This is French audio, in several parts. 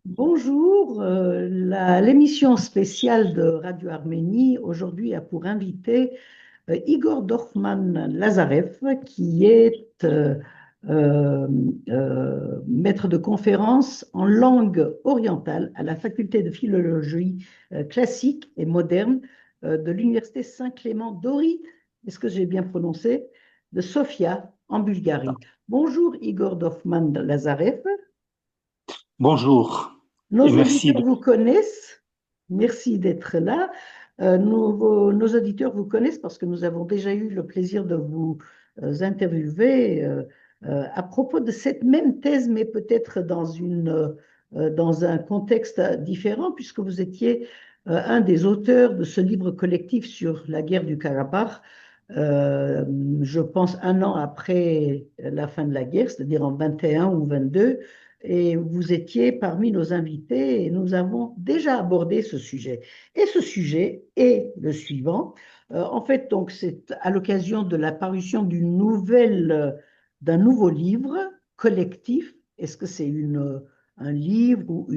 Bonjour, l'émission spéciale de Radio Arménie aujourd'hui a pour invité Igor Dorfman-Lazarev, qui est euh, maître de conférence en langue orientale à la faculté de philologie classique et moderne de l'Université Saint-Clément d'Ori, est-ce que j'ai bien prononcé, de Sofia, en Bulgarie. Bonjour Igor Dorfman-Lazarev. Bonjour et Nos merci auditeurs de... vous connaissent. Merci d'être là. Nos auditeurs vous connaissent parce que nous avons déjà eu le plaisir de vous interviewer à propos de cette même thèse, mais peut-être dans un contexte différent, puisque vous étiez un des auteurs de ce livre collectif sur la guerre du Karabakh, euh, je pense un an après la fin de la guerre, c'est-à-dire en 21 ou 22, et vous étiez parmi nos invités et nous avons déjà abordé ce sujet. Et ce sujet est le suivant. En fait, donc, c'est à l'occasion de la parution d'un nouveau livre collectif. Est-ce que c'est un livre ou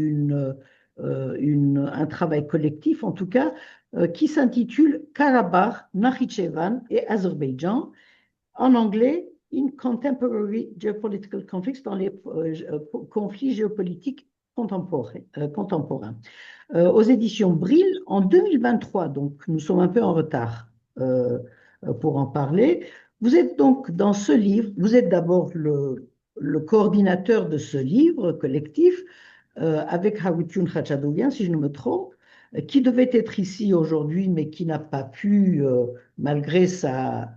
un travail collectif, en tout cas, qui s'intitule Karabakh, Nakhichevan et Azerbaïdjan en anglais, In Contemporary Geopolitical Conflicts, dans les conflits géopolitiques contemporains. Aux éditions Brill en 2023, donc nous sommes un peu en retard euh, pour en parler. Vous êtes donc dans ce livre, vous êtes d'abord le coordinateur de ce livre collectif avec Hawitoun Khachadoulian, si je ne me trompe, qui devait être ici aujourd'hui, mais qui n'a pas pu, malgré sa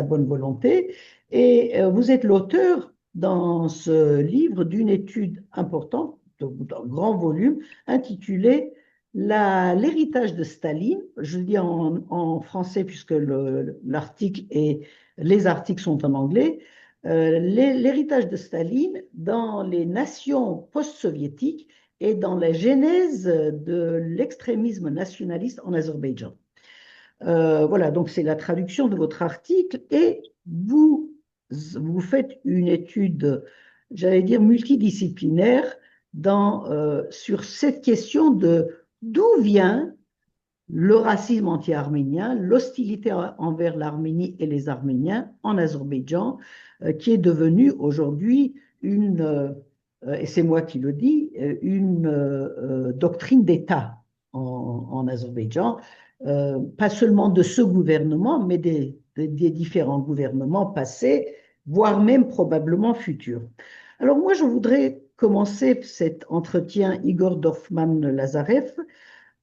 bonne volonté. Et vous êtes l'auteur dans ce livre d'une étude importante, d'un grand volume, intitulée L'héritage de Staline. Je le dis en français puisque l'article et les articles sont en anglais. L'héritage de Staline dans les nations post-soviétiques et dans la genèse de l'extrémisme nationaliste en Azerbaïdjan. Voilà, donc c'est la traduction de votre article et vous faites une étude, j'allais dire, multidisciplinaire sur cette question de d'où vient le racisme anti-arménien, l'hostilité envers l'Arménie et les Arméniens en Azerbaïdjan, qui est devenue aujourd'hui et c'est moi qui le dis, une doctrine d'État en Azerbaïdjan, pas seulement de ce gouvernement, mais des différents gouvernements passés, voire même probablement futurs. Alors moi, je voudrais commencer cet entretien, Igor Dorfman-Lazarev,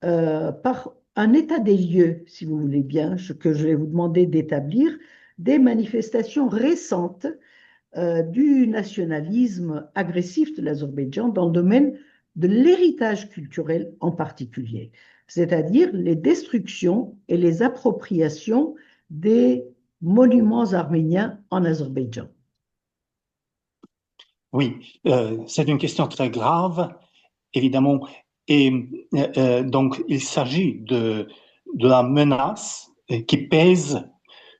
par un état des lieux, si vous voulez bien, que je vais vous demander d'établir, des manifestations récentes du nationalisme agressif de l'Azerbaïdjan dans le domaine de l'héritage culturel en particulier, c'est-à-dire les destructions et les appropriations des monuments arméniens en Azerbaïdjan. Oui, c'est une question très grave, évidemment. Et donc, il s'agit de la menace qui pèse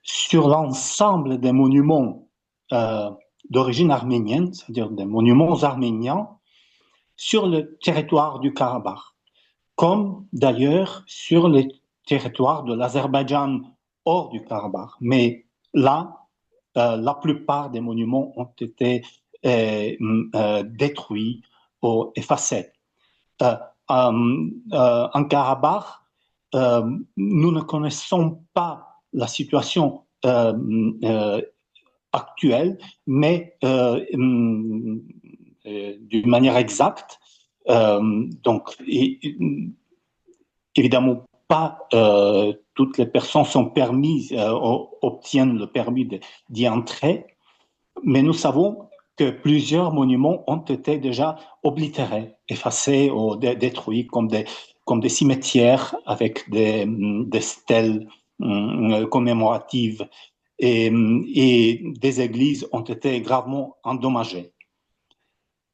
sur l'ensemble des monuments euh, d'origine arménienne, c'est-à-dire des monuments arméniens, sur le territoire du Karabakh, comme d'ailleurs sur le territoire de l'Azerbaïdjan hors du Karabakh. Mais là, la plupart des monuments ont été détruits ou effacés. Euh, en Karabakh, nous ne connaissons pas la situation actuelle, mais d'une manière exacte. Donc, évidemment, pas toutes les personnes sont permises, obtiennent le permis d'y entrer, mais nous savons que plusieurs monuments ont été déjà oblitérés, effacés ou détruits comme des cimetières avec des stèles commémoratives et des églises ont été gravement endommagées.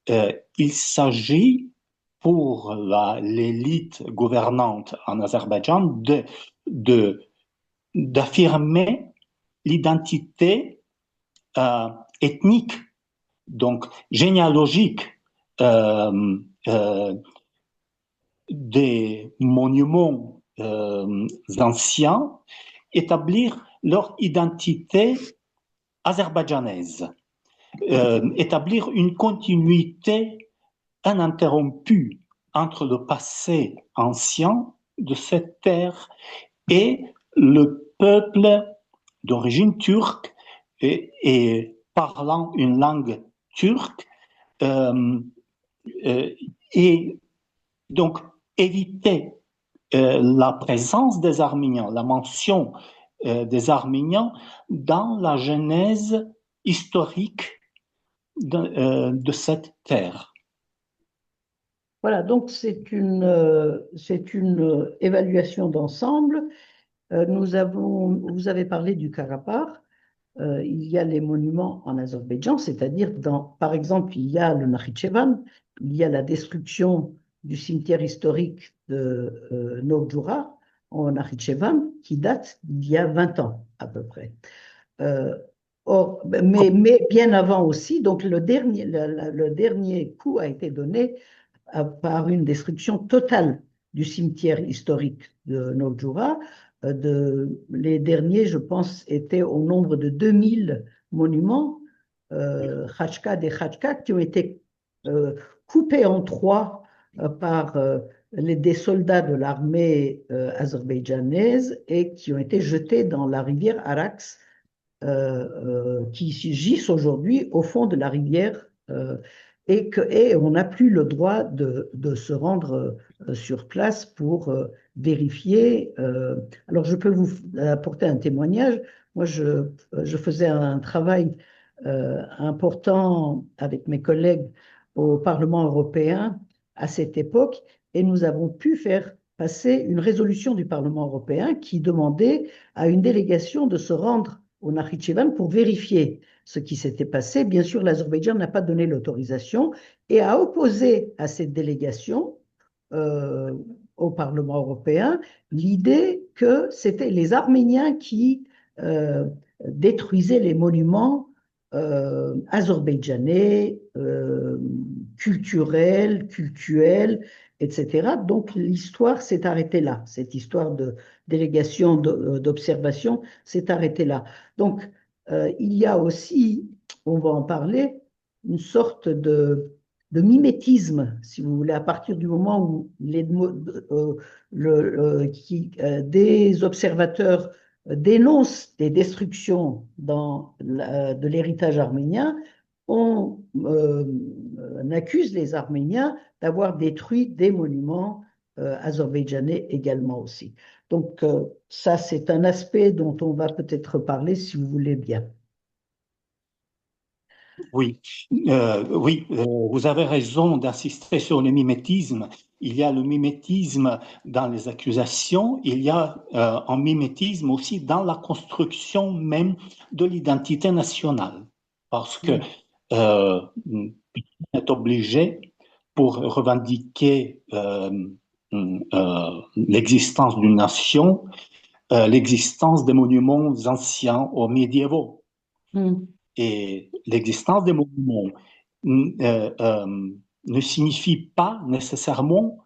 Il s'agit pour l'élite gouvernante en Azerbaïdjan d'affirmer l'identité ethnique, donc généalogique, euh, euh, des monuments anciens, établir leur identité azerbaïdjanaise, établir une continuité ininterrompue entre le passé ancien de cette terre et le peuple d'origine turque et parlant une langue turque, et donc éviter la présence des Arméniens, la mention des Arméniens dans la genèse historique de cette terre. Voilà, donc c'est une évaluation d'ensemble. Vous avez parlé du Karabakh. Il y a les monuments en Azerbaïdjan, c'est-à-dire, par exemple, il y a le Nakhichevan, il y a la destruction du cimetière historique de Novjura en Nakhichevan, qui date d'il y a 20 ans à peu près. Mais bien avant aussi, donc le dernier coup a été donné par une destruction totale du cimetière historique de Novjura. Les derniers, je pense, étaient au nombre de 2000 monuments, Khachkad et Khachkad, qui ont été coupés en trois par des soldats de l'armée azerbaïdjanaise et qui ont été jetés dans la rivière Arax, qui gissent aujourd'hui au fond de la rivière, et on n'a plus le droit de se rendre sur place pour vérifier. Alors, je peux vous apporter un témoignage. Moi, je faisais un travail important avec mes collègues au Parlement européen à cette époque, et nous avons pu faire passer une résolution du Parlement européen qui demandait à une délégation de se rendre au Nakhichevan pour vérifier ce qui s'était passé. Bien sûr, l'Azerbaïdjan n'a pas donné l'autorisation et a opposé à cette délégation au Parlement européen l'idée que c'était les Arméniens qui détruisaient les monuments azerbaïdjanais, cultuels, etc. Donc l'histoire s'est arrêtée là. Cette histoire de délégation d'observation s'est arrêtée là. Donc il y a aussi, on va en parler, une sorte de mimétisme, si vous voulez, à partir du moment où des observateurs dénoncent des destructions de l'héritage arménien, on accuse les Arméniens d'avoir détruit des monuments azerbaïdjanais également aussi. Donc ça, c'est un aspect dont on va peut-être parler si vous voulez bien. Oui, vous avez raison d'insister sur le mimétisme. Il y a le mimétisme dans les accusations, il y a un mimétisme aussi dans la construction même de l'identité nationale. Parce que on est obligé, pour revendiquer l'existence d'une nation, l'existence des monuments anciens ou médiévaux. Et l'existence des monuments ne signifie pas nécessairement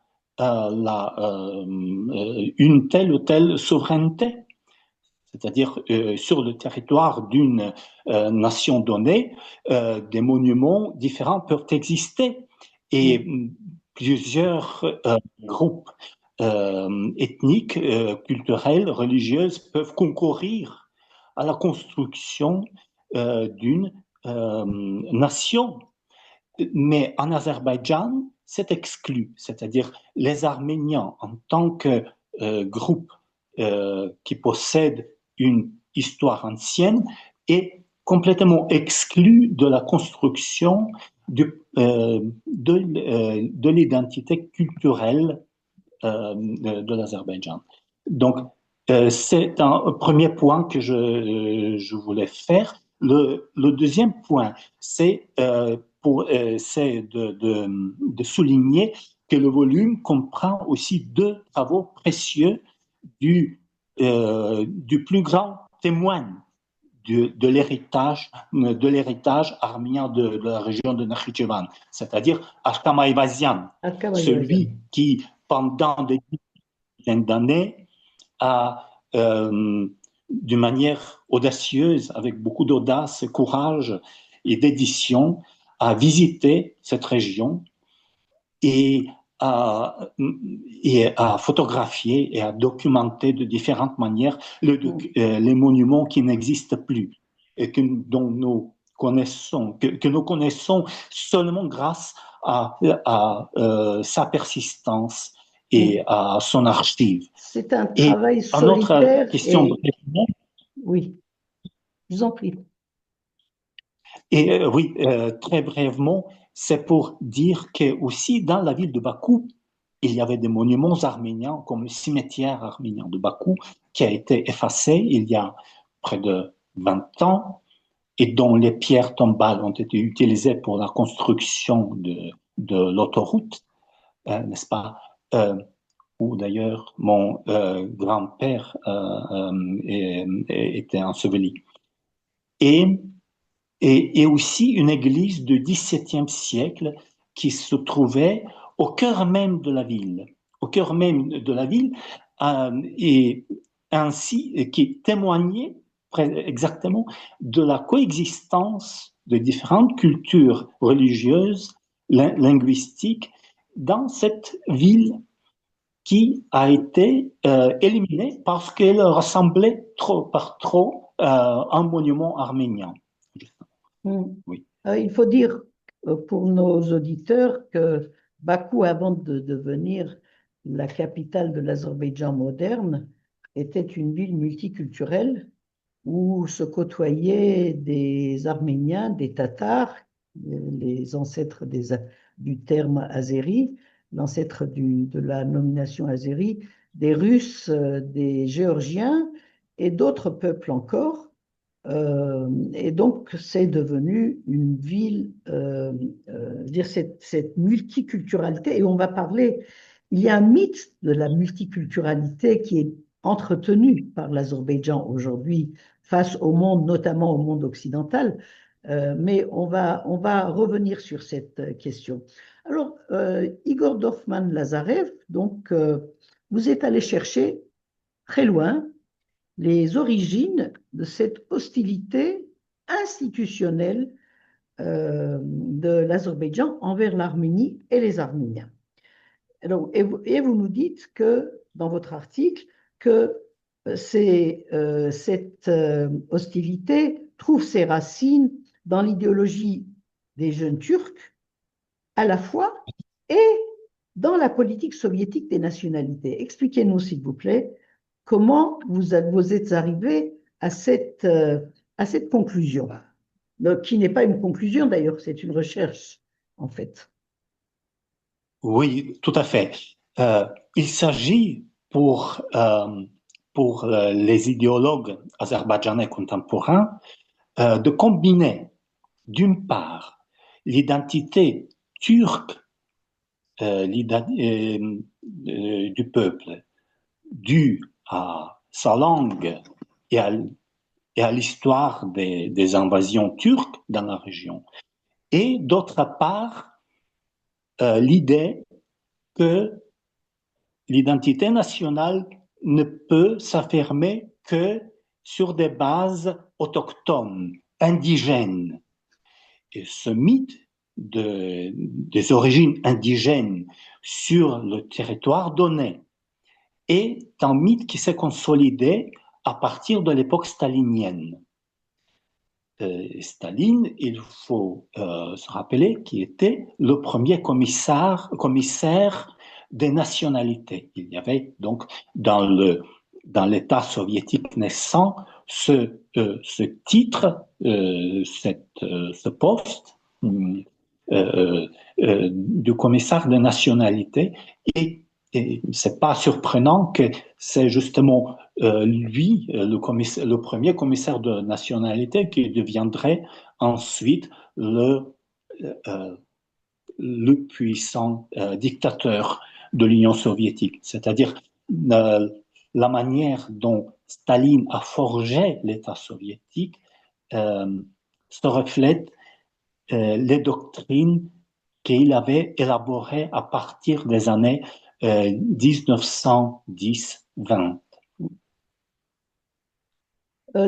une telle ou telle souveraineté. C'est-à-dire, sur le territoire d'une nation donnée, des monuments différents peuvent exister. Et plusieurs groupes ethniques, culturels, religieux peuvent concourir à la construction d'une nation. Mais en Azerbaïdjan, c'est exclu, c'est-à-dire les Arméniens en tant que groupe qui possède une histoire ancienne est complètement exclu de la construction de l'identité culturelle de l'Azerbaïdjan. Donc, c'est un premier point que je voulais faire. Le deuxième point, c'est de souligner que le volume comprend aussi deux travaux précieux du plus grand témoin de l'héritage arménien de la région de Nakhichevan, c'est-à-dire Ashkam Ayvazian, celui qui pendant des dizaines d'années d'une manière audacieuse, avec beaucoup d'audace, courage et d'édition, à visiter cette région et à, et à photographier et à documenter de différentes manières les monuments qui n'existent plus et dont nous que nous connaissons seulement grâce à sa persistance et à son archive. C'est un Et travail une autre solitaire question, oui, je vous en prie. et oui, très brièvement, c'est pour dire que aussi dans la ville de Bakou, il y avait des monuments arméniens, comme le cimetière arménien de Bakou, qui a été effacé il y a près de 20 ans, et dont les pierres tombales ont été utilisées pour la construction de l'autoroute, n'est-ce pas? Où d'ailleurs mon grand-père était enseveli. Et, et aussi une église du XVIIe siècle qui se trouvait au cœur même de la ville, au cœur même de la ville, et ainsi qui témoignait exactement de la coexistence de différentes cultures religieuses, linguistiques dans cette ville qui a été éliminée parce qu'elle ressemblait par trop à un monument arménien. Oui. Il faut dire pour nos auditeurs que Bakou, avant de devenir la capitale de l'Azerbaïdjan moderne, était une ville multiculturelle où se côtoyaient des Arméniens, des Tatars, les ancêtres du terme azéri, l'ancêtre de la nomination azéri, des Russes, des Géorgiens et d'autres peuples encore. Et donc, c'est devenu une ville, dire cette multiculturalité, et on va parler, il y a un mythe de la multiculturalité qui est entretenu par l'Azerbaïdjan aujourd'hui face au monde, notamment au monde occidental, mais on va revenir sur cette question. Alors, Igor Dorfman-Lazarev, donc, vous êtes allé chercher très loin les origines de cette hostilité institutionnelle de l'Azerbaïdjan envers l'Arménie et les Arméniens. Alors, et vous nous dites que, dans votre article, que cette hostilité trouve ses racines dans l'idéologie des jeunes Turcs, à la fois, et dans la politique soviétique des nationalités. Expliquez-nous, s'il vous plaît, comment vous êtes arrivé à cette conclusion, qui n'est pas une conclusion d'ailleurs, c'est une recherche, en fait. Oui, tout à fait. Il s'agit pour les idéologues azerbaïdjanais contemporains de combiner, d'une part, l'identité turque du peuple, due à sa langue et à l'histoire des invasions turques dans la région, et d'autre part, l'idée que l'identité nationale ne peut s'affirmer que sur des bases autochtones, indigènes. Et ce mythe des origines indigènes sur le territoire donné est un mythe qui s'est consolidé à partir de l'époque stalinienne. Staline, il faut se rappeler, qui était le premier commissaire des nationalités. Il y avait donc dans l'État soviétique naissant ce titre, ce poste du commissaire des nationalités, et c'est pas surprenant que c'est justement lui, le premier commissaire de nationalité, qui deviendrait ensuite le puissant dictateur de l'Union soviétique. C'est-à-dire la manière dont Staline a forgé l'État soviétique se reflète les doctrines qu'il avait élaborées à partir des années 1910-20.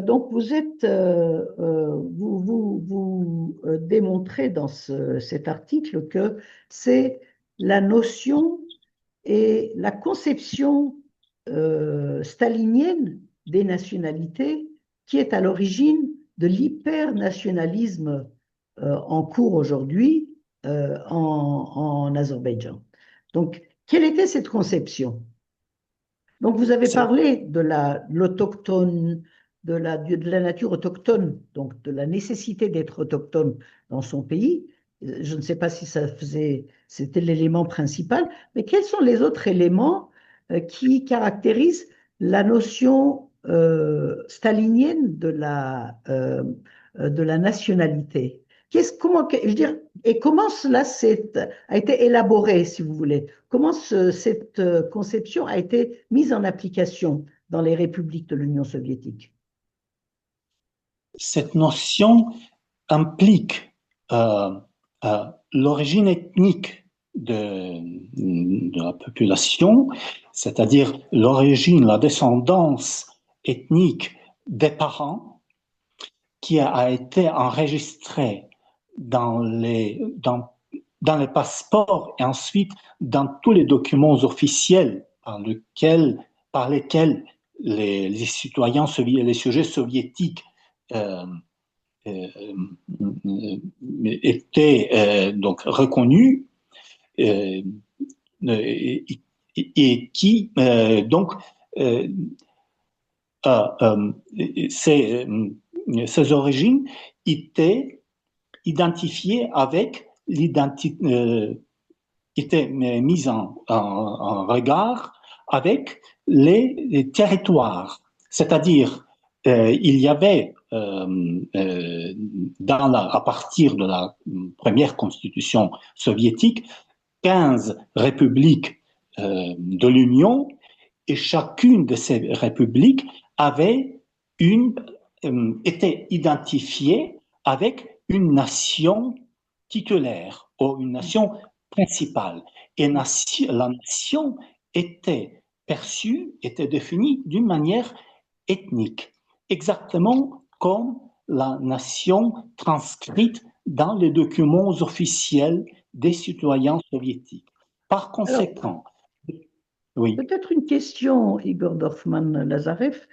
Donc, vous démontrez dans cet article que c'est la notion et la conception stalinienne des nationalités qui est à l'origine de l'hypernationalisme en cours aujourd'hui en Azerbaïdjan. Donc, quelle était cette conception? Donc, vous avez parlé de l'autochtone, de la nature autochtone, donc de la nécessité d'être autochtone dans son pays. Je ne sais pas si c'était l'élément principal, mais quels sont les autres éléments qui caractérisent la notion stalinienne de la nationalité? Je veux dire, et comment cela a été élaboré, si vous voulez? Comment cette conception a été mise en application dans les républiques de l'Union soviétique? Cette notion implique l'origine ethnique de la population, c'est-à-dire l'origine, la descendance ethnique des parents qui a été enregistrée dans les passeports et ensuite dans tous les documents officiels par lesquels les citoyens, les sujets soviétiques euh, étaient donc reconnus et qui donc ces, ces origines étaient identifiées avec l'identité, étaient mises en regard avec les territoires. C'est-à-dire, il y avait, à partir de la première constitution soviétique, 15 républiques de l'Union, et chacune de ces républiques avait était identifiée avec une nation titulaire ou une nation principale. Et la nation était perçue, était définie d'une manière ethnique, exactement comme la nation transcrite dans les documents officiels des citoyens soviétiques. Par Alors, conséquent, oui. peut-être une question, Igor Dorfman-Lazarev.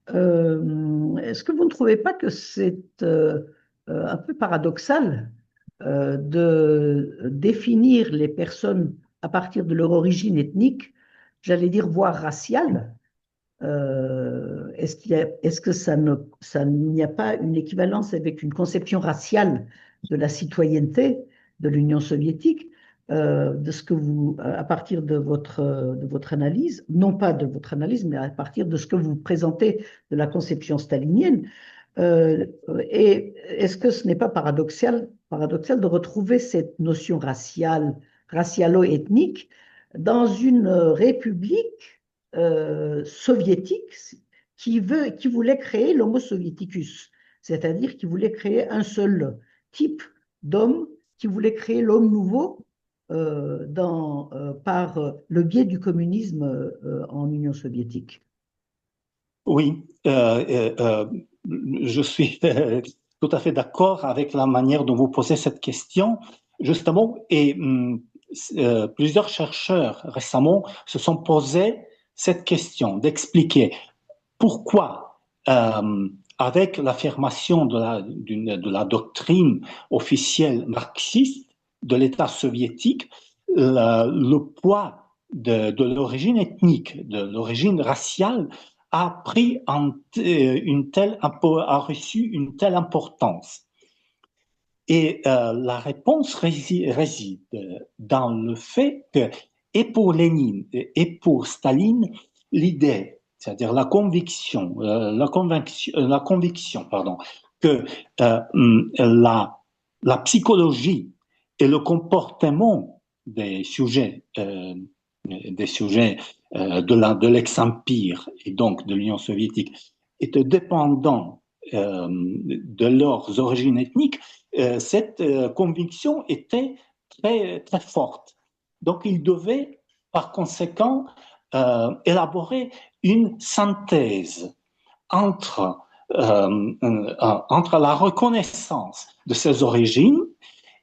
Est-ce que vous ne trouvez pas que c'est un peu paradoxal de définir les personnes à partir de leur origine ethnique, j'allais dire voire raciale? Est-ce que ça n'y a pas une équivalence avec une conception raciale de la citoyenneté de l'Union soviétique, à partir de votre analyse, non pas de votre analyse, mais à partir de ce que vous présentez de la conception stalinienne, et est-ce que ce n'est pas paradoxal de retrouver cette notion raciale, racialo-ethnique dans une république soviétique qui voulait créer l'homo soviéticus, c'est-à-dire qui voulait créer un seul type d'homme, qui voulait créer l'homme nouveau par le biais du communisme en Union soviétique. Oui, je suis tout à fait d'accord avec la manière dont vous posez cette question, justement, et plusieurs chercheurs récemment se sont posés cette question d'expliquer pourquoi, avec l'affirmation de la doctrine officielle marxiste de l'État soviétique, le poids de l'origine ethnique, de l'origine raciale, a reçu une telle importance. Et la réponse réside dans le fait que, et pour Lénine et pour Staline, l'idée, c'est-à-dire la conviction, pardon, que la psychologie et le comportement des sujets de l'ex-empire et donc de l'Union soviétique étaient dépendants de leurs origines ethniques, cette conviction était très, très forte. Donc, ils devaient par conséquent élaborer une synthèse entre, entre la reconnaissance de ses origines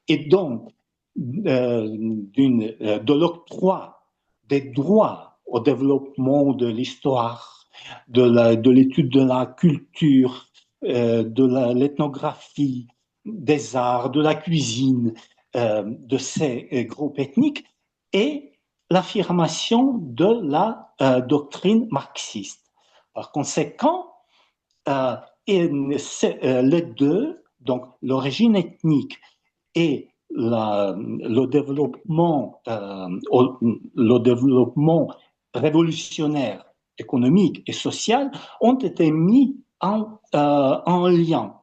et donc de l'octroi des droits au développement de l'histoire, de l'étude de la culture, de l'ethnographie, des arts, de la cuisine de ces groupes ethniques et l'affirmation de la doctrine marxiste. Par conséquent, les deux, donc l'origine ethnique et le développement révolutionnaire économique et social ont été mis en lien.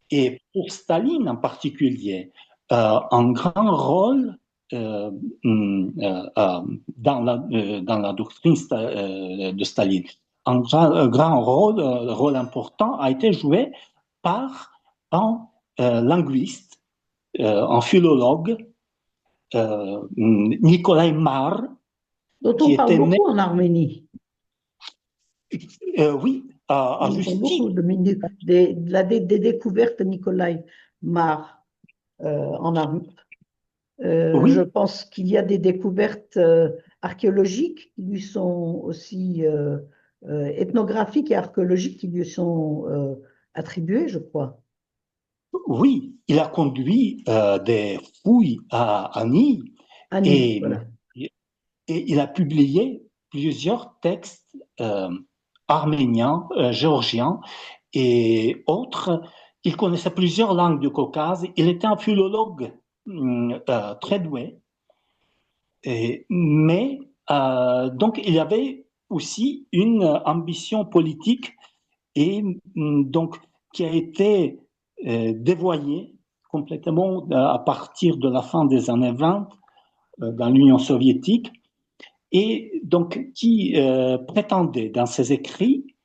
Et pour Staline en particulier, un grand rôle dans la doctrine de Staline, un grand rôle important a été joué par un linguiste, un philologue, Nikolai Marr, dont qui on parle était né. beaucoup en Arménie. Oui, à On entend beaucoup Justique. des découvertes de Nikolai Marr en Arménie. Je Oui, pense qu'il y a des découvertes archéologiques qui lui sont aussi ethnographiques et archéologiques qui lui sont attribuées, je crois. oui, il a conduit des fouilles à Nîmes Annie, et, voilà. et il a publié plusieurs textes arméniens, géorgiens et autres. Il connaissait plusieurs langues du Caucase. Il était un philologue très doué. Mais donc il y avait aussi une ambition politique et donc qui a été dévoyée complètement à partir de la fin des années 20 dans l'Union soviétique et donc qui prétendait dans ses écrits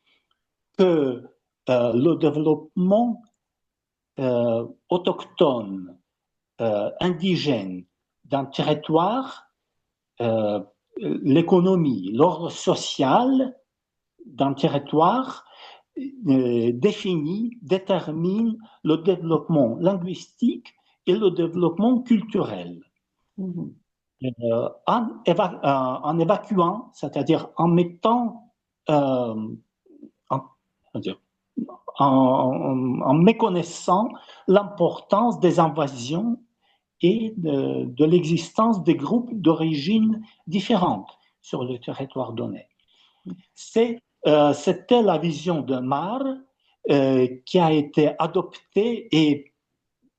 que le développement autochtone, indigène d'un territoire, l'économie, l'ordre social d'un territoire détermine le développement linguistique et le développement culturel. Mhm. En évacuant, c'est-à-dire en mettant, en, en méconnaissant l'importance des invasions et de l'existence des groupes d'origine différentes sur le territoire donné. C'était la vision de Marr qui a été adoptée et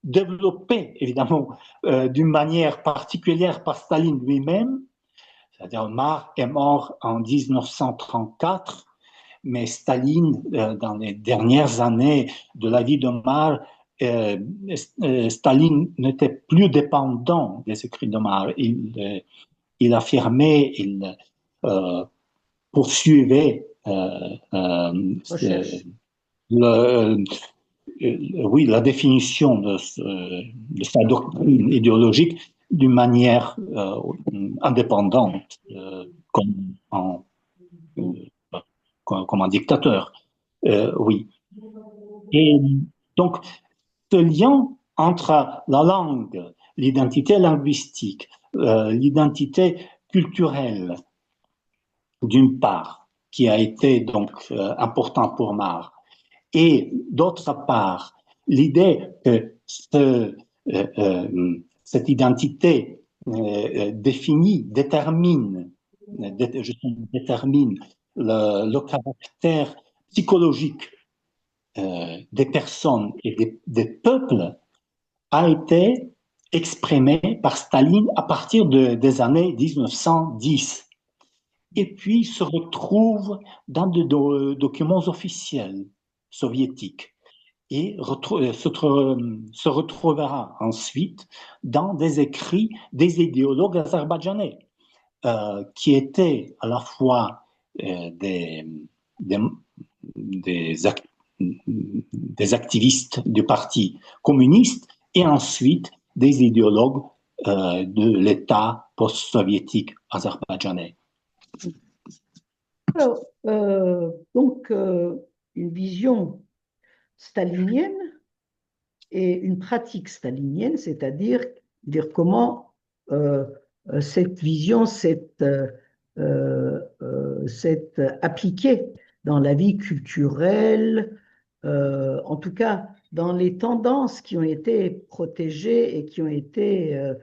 développée, évidemment, d'une manière particulière par Staline lui-même. C'est-à-dire, Marr est mort en 1934, mais Staline, dans les dernières années de la vie de Marr, Staline n'était plus dépendant des écrits de Marr. Il affirmait, il poursuivait le, oui, la définition de sa doctrine idéologique d'une manière indépendante, comme un dictateur. Oui. Et donc, ce lien entre la langue, l'identité linguistique, l'identité culturelle, d'une part, qui a été donc important pour Marr, et d'autre part, l'idée que cette identité détermine le caractère psychologique des personnes et des peuples a été exprimé par Staline à partir des années 1910 et puis se retrouve dans des documents officiels soviétiques et se retrouvera ensuite dans des écrits des idéologues azerbaïdjanais qui étaient à la fois des, des, des activistes du parti communiste et ensuite des idéologues de l'État post-soviétique azerbaïdjanais. Alors, donc, une vision stalinienne et une pratique stalinienne, c'est-à-dire dire comment cette vision s'est appliquée dans la vie culturelle, en tout cas dans les tendances qui ont été protégées et qui ont été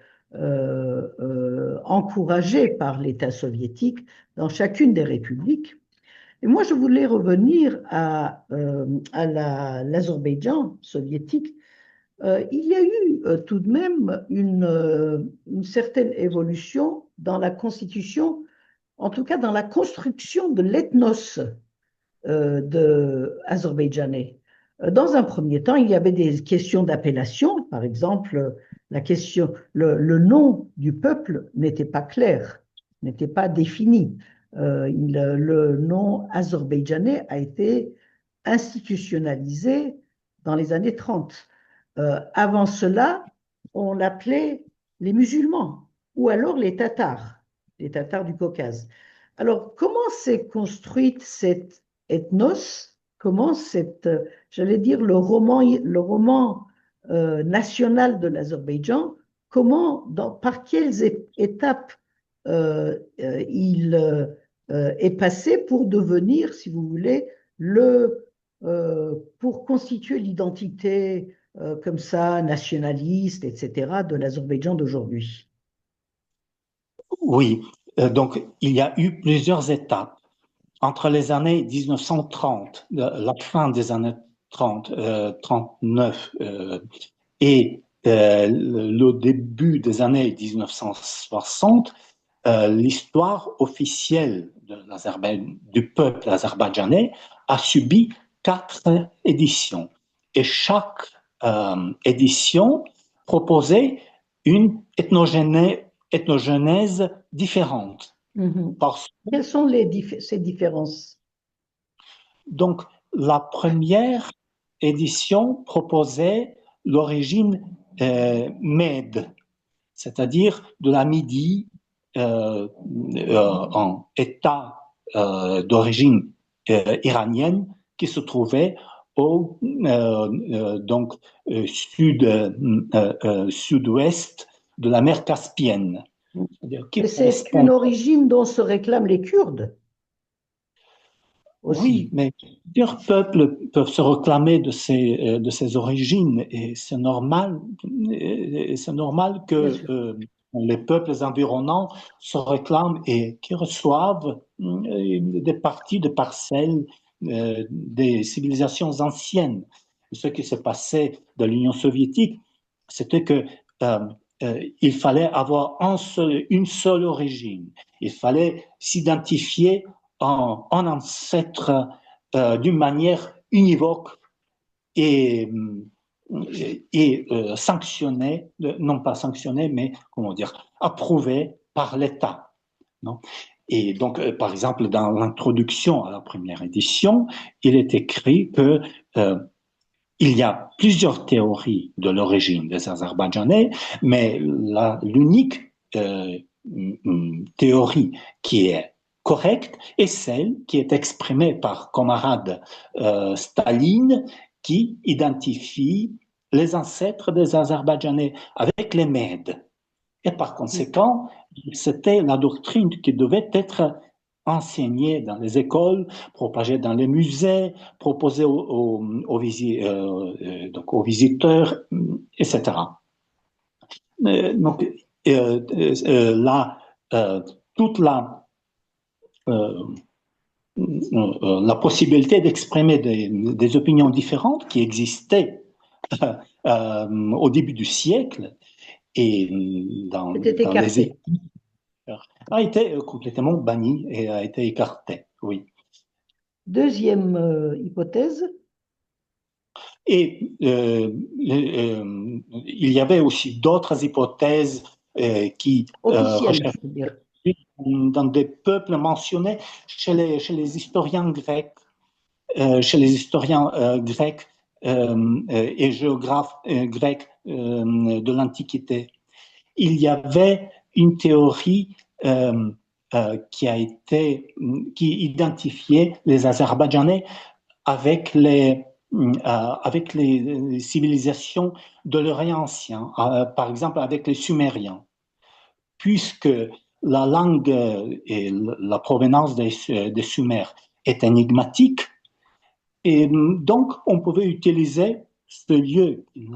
encouragées par l'État soviétique dans chacune des républiques. Et moi, je voulais revenir à l'Azerbaïdjan soviétique. Il y a eu tout de même une certaine évolution dans la constitution, en tout cas dans la construction de l'ethnos azerbaïdjanais. Dans un premier temps, il y avait des questions d'appellation. Par exemple, le nom du peuple n'était pas clair, n'était pas défini. Le nom azerbaïdjanais a été institutionnalisé dans les années 30. Avant cela, on l'appelait les musulmans ou alors les Tatars du Caucase. Alors, comment s'est construite cette ethnos? Comment j'allais dire, le roman national de l'Azerbaïdjan, par quelles étapes il est passé pour devenir, si vous voulez, pour constituer l'identité comme ça, nationaliste, etc., de l'Azerbaïdjan d'aujourd'hui? Oui, donc il y a eu plusieurs étapes. Entre les années 1930, la fin des années 30, 39 et le début des années 1960, l'histoire officielle du peuple azerbaïdjanais a subi 4 éditions. Et chaque édition proposait une ethnogenèse différente. Parce... Quelles sont ces différences? Donc, la première édition proposait l'origine mède, c'est-à-dire de la Midi en état d'origine iranienne qui se trouvait au sud-ouest de la mer Caspienne. C'est une origine dont se réclament les Kurdes aussi. Oui, mais plusieurs peuples peuvent se réclamer de ces origines et c'est normal que les peuples environnants se réclament et qui reçoivent des parties de parcelles des civilisations anciennes. Ce qui se passait dans l'Union soviétique, c'était que il fallait avoir une seule origine. Il fallait s'identifier en ancêtre d'une manière univoque et sanctionné, non pas sanctionné, mais comment dire, approuvé par l'État. Et donc, par exemple, dans l'introduction à la première édition, il est écrit que il y a plusieurs théories de l'origine des Azerbaïdjanais, mais l'unique théorie qui est correcte est celle qui est exprimée par camarade Staline, qui identifie les ancêtres des Azerbaïdjanais avec les Mèdes. Et par conséquent, c'était la doctrine qui devait être enseignée dans les écoles, propagée dans les musées, proposée aux visiteurs, etc. Donc, là, toute la possibilité d'exprimer des opinions différentes qui existaient au début du siècle et dans les études a été complètement bannie et a été écartée, oui. Deuxième hypothèse. Et il y avait aussi d'autres hypothèses qui officielles, dans des peuples mentionnés chez les historiens grecs, et géographes grecs de l'Antiquité. il y avait une théorie qui identifiait les Azerbaïdjanais avec les civilisations de l'Orient ancien, par exemple avec les Sumériens, puisque la langue et la provenance des Sumères est énigmatique, et donc on pouvait utiliser ce lieu qui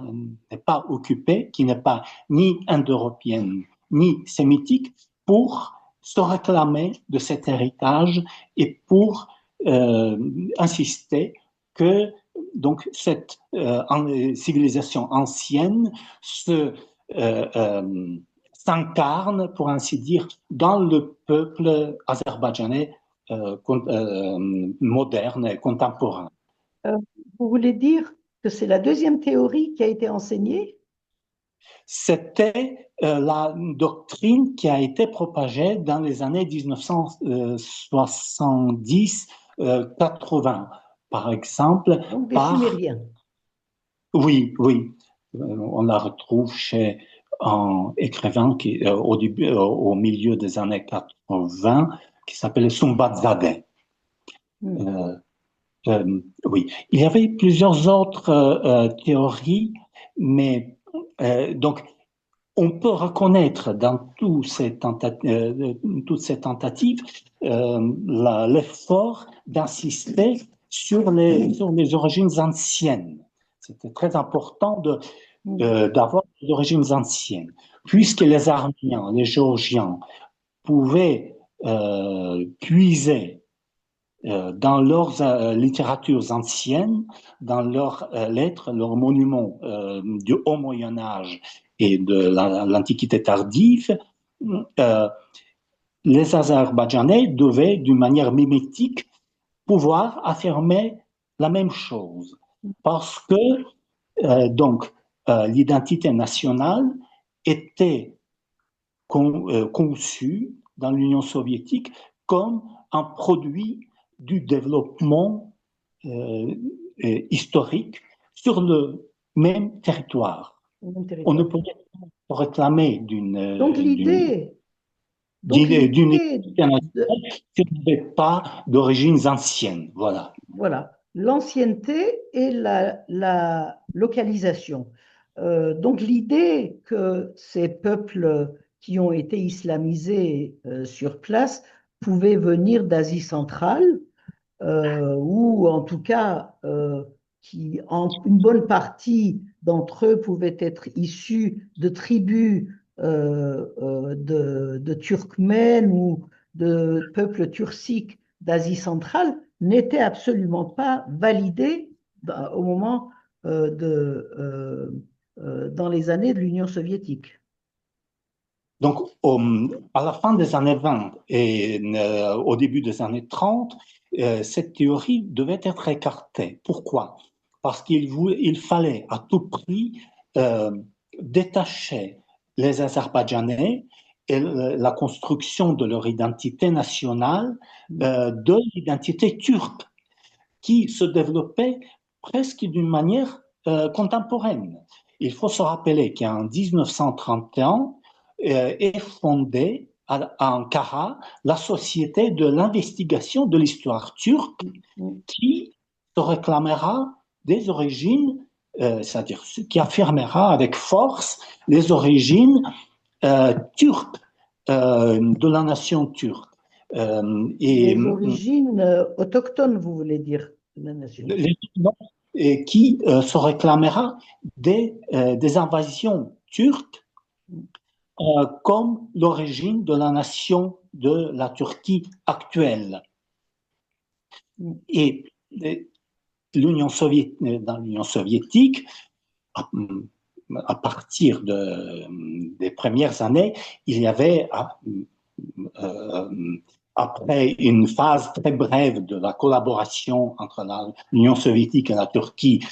n'est pas occupé, qui n'est pas ni indo-européen ni sémitique, pour se réclamer de cet héritage et pour insister que donc cette civilisation ancienne s'incarne, pour ainsi dire, dans le peuple azerbaïdjanais moderne et contemporain. Vous voulez dire que c'est la deuxième théorie qui a été enseignée? C'était la doctrine qui a été propagée dans les années 1970-80, par exemple. Donc des Sumériens. Oui, oui. On la retrouve chez un écrivain qui, au milieu des années 80, qui s'appelait Sumbatzadeh. Oui, il y avait plusieurs autres théories, mais donc on peut reconnaître dans toutes ces tentatives l'effort d'insister sur les origines anciennes. C'était très important d'avoir des origines anciennes, puisque les Arméniens, les Géorgiens pouvaient puiser dans leurs littératures anciennes, dans leurs lettres, leurs monuments du Haut Moyen Âge et de l'Antiquité tardive, les Azerbaïdjanais devaient, d'une manière mimétique, pouvoir affirmer la même chose. Parce que l'identité nationale était conçue dans l'Union soviétique comme un produit du développement historique sur le même territoire. On ne pouvait pas réclamer d'une identité nationale qui n'avait pas d'origines anciennes. Voilà. Voilà. L'ancienneté et la localisation. Donc l'idée que ces peuples qui ont été islamisés sur place pouvaient venir d'Asie centrale, ou en tout cas une bonne partie d'entre eux pouvaient être issus de tribus de Turkmènes ou de peuples turciques d'Asie centrale, n'était absolument pas validé au moment dans les années de l'Union soviétique. Donc, à la fin des années 20 et au début des années 30, cette théorie devait être écartée. Pourquoi? Parce qu'il fallait à tout prix détacher les Azerbaïdjanais et la construction de leur identité nationale de l'identité turque, qui se développait presque d'une manière contemporaine. Il faut se rappeler qu'en 1931 est fondée à Ankara la Société de l'investigation de l'histoire turque, qui se réclamera des origines, c'est-à-dire qui affirmera avec force les origines turques de la nation turque. Les origines autochtones, vous voulez dire, de la nation. Et qui se réclamera des invasions turques comme l'origine de la nation de la Turquie actuelle. Et dans l'Union soviétique, à partir des premières années, il y avait après une phase très brève de la collaboration entre l'Union soviétique et la Turquie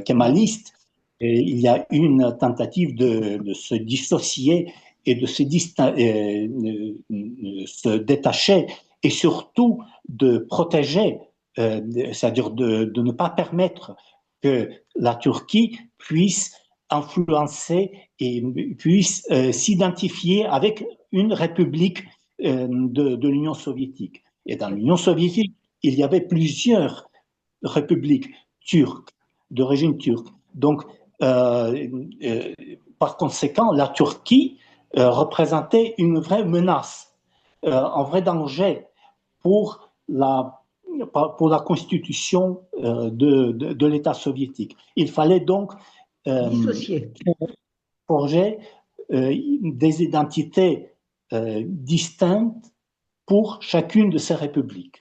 kémaliste, il y a une tentative de se dissocier et de se détacher et surtout de protéger, c'est-à-dire de ne pas permettre que la Turquie puisse influencer et puisse s'identifier avec une république de l'Union soviétique. Et dans l'Union soviétique, il y avait plusieurs républiques turques, d'origine turque. Donc, par conséquent, la Turquie représentait une vraie menace, un vrai danger pour la constitution de l'État soviétique. Il fallait donc Dissocié. forger des identités distinctes pour chacune de ces républiques.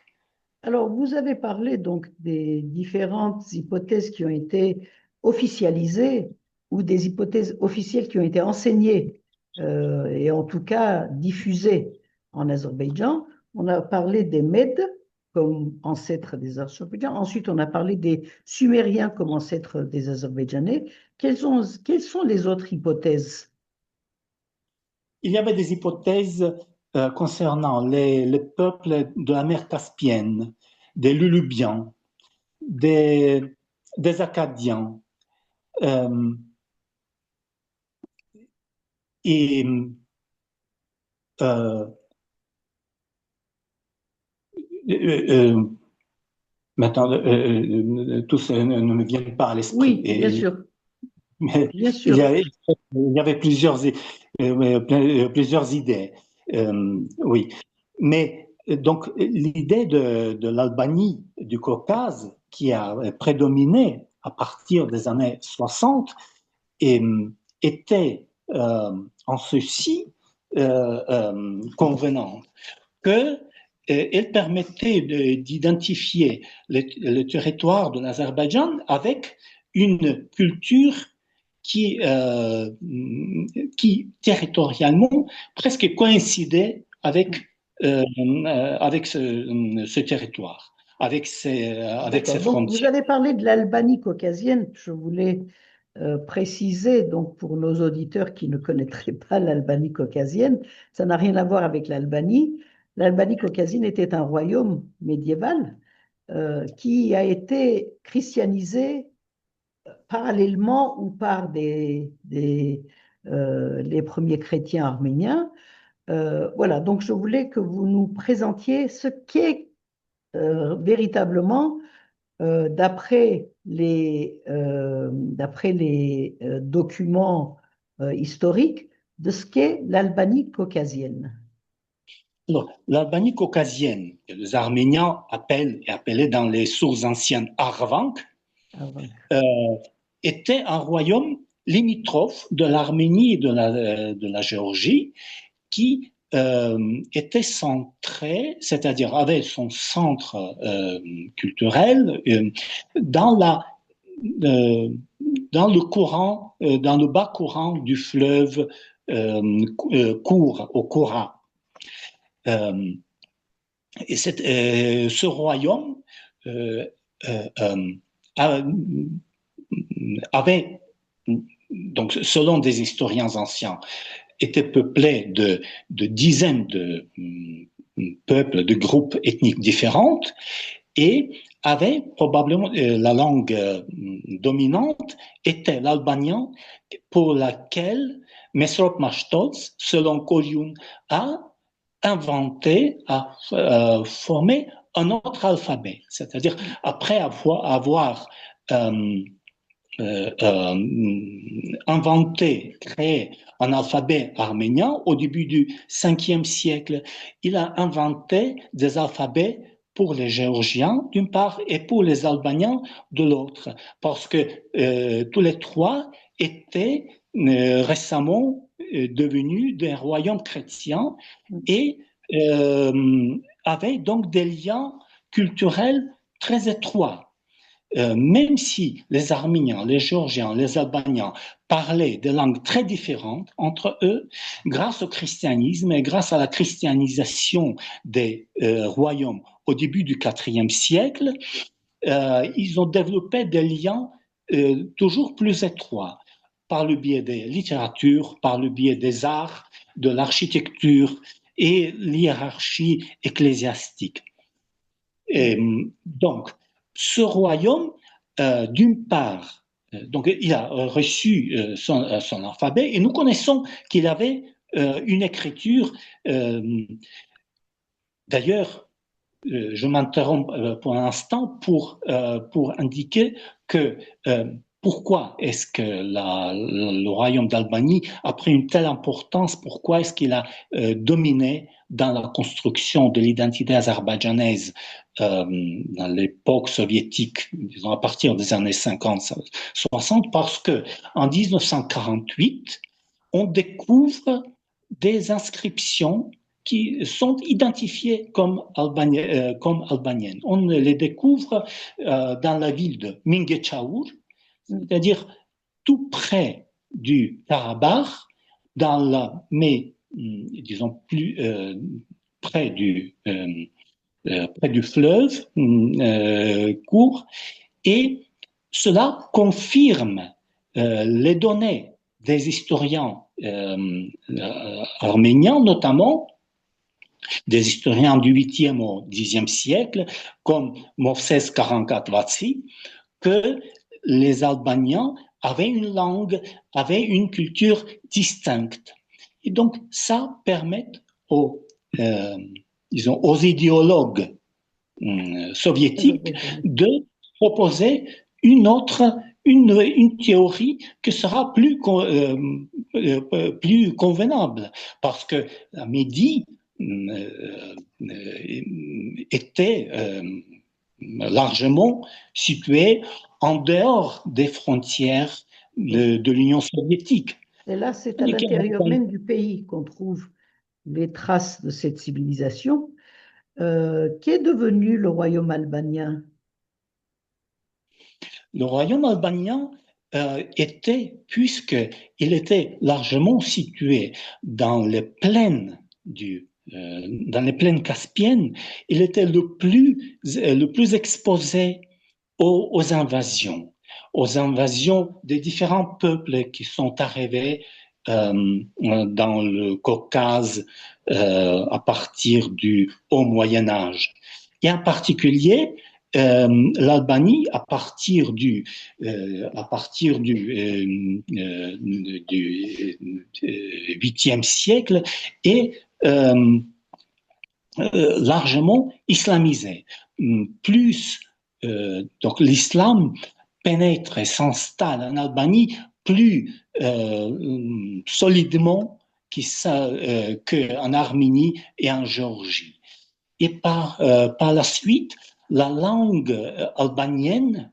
Alors, vous avez parlé donc des différentes hypothèses qui ont été officialisées ou des hypothèses officielles qui ont été enseignées et en tout cas diffusées en Azerbaïdjan. On a parlé des Mèdes comme ancêtres des Azerbaïdjans. Ensuite, on a parlé des Sumériens comme ancêtres des Azerbaïdjanais. Quelles sont les autres hypothèses? Il y avait des hypothèses concernant les peuples de la mer Caspienne, des Lulubiens, des Acadiens, et maintenant, tous ne me viennent pas à l'esprit. Oui, bien sûr. Mais Bien il sûr. y avait plusieurs idées. Oui. Mais donc, l'idée de l'Albanie, du Caucase, qui a prédominé à partir des années 60, était en ceci convenante que elle permettait d'identifier le territoire de l'Azerbaïdjan avec une culture qui territorialement presque coïncidait avec ce territoire, avec ses D'accord. Donc, vous frontières. avez parlé de l'Albanie caucasienne. Je voulais préciser, donc, pour nos auditeurs qui ne connaîtraient pas l'Albanie caucasienne, ça n'a rien à voir avec l'Albanie. L'Albanie caucasienne était un royaume médiéval qui a été christianisé parallèlement ou par les premiers chrétiens arméniens. Voilà, donc je voulais que vous nous présentiez ce qu'est véritablement d'après les documents historiques de ce qu'est l'Albanie caucasienne. Alors, l'Albanie caucasienne, que les Arméniens appelaient dans les sources anciennes Arvank, Avant. euh, était un royaume limitrophe de l'Arménie et de la Géorgie qui était centré, c'est-à-dire avait son centre culturel dans euh, dans dans le bas courant du fleuve au Koura. Et ce royaume euh, euh, avait, donc selon des historiens anciens, était peuplé de dizaines de peuples, de groupes ethniques différents et avait probablement la langue dominante était l'albanien pour laquelle Mesrop Mashtoz, selon Kolyun, a inventé, a formé un autre alphabet. C'est-à-dire, après avoir inventé, créé un alphabet arménien au début du 5e siècle. Il a inventé des alphabets pour les Géorgiens d'une part et pour les Albaniens de l'autre, parce que tous les trois étaient récemment devenus des royaumes chrétiens et avaient donc des liens culturels très étroits. Même si les Arméniens, les Géorgiens, les Albaniens parlaient des langues très différentes entre eux, grâce au christianisme et grâce à la christianisation des royaumes au début du IVe siècle, ils ont développé des liens toujours plus étroits par le biais des littératures, par le biais des arts, de l'architecture et l'hiérarchie ecclésiastique. Et, donc, ce royaume, d'une part, donc il a reçu son alphabet et nous connaissons qu'il avait une écriture. D'ailleurs, je m'interromps pour un instant pour indiquer que pourquoi est-ce que le royaume d'Albanie a pris une telle importance, pourquoi est-ce qu'il a dominé dans la construction de l'identité azerbaïdjanaise dans l'époque soviétique, disons à partir des années 50-60, parce que en 1948, on découvre des inscriptions qui sont identifiées comme albaniennes. On les découvre dans la ville de Mingechaur, c'est-à-dire tout près du Karabakh, mais disons plus près du fleuve court, et cela confirme les données des historiens arméniens, notamment des historiens du 8e au 10e siècle, comme Movses Karankatvasi, que les Albaniens avaient une langue, avaient une culture distincte. Et donc, ça permet aux idéologues soviétiques de proposer une théorie qui sera plus convenable, parce que la Médie était largement située en dehors des frontières de l'Union soviétique. Et là, c'est à l'intérieur même du pays qu'on trouve les traces de cette civilisation. Qu'est devenu le royaume albanien? Le royaume albanien puisqu'il était largement situé dans les plaines dans les plaines caspiennes, il était le plus exposé aux invasions des différents peuples qui sont arrivés dans le Caucase à partir du Haut Moyen Âge. Et en particulier, l'Albanie, à partir du 8e siècle, est largement islamisée. Donc l'islam pénètre et s'installe en Albanie plus solidement qu'en Arménie et en Géorgie. Et par la suite, la langue albanienne,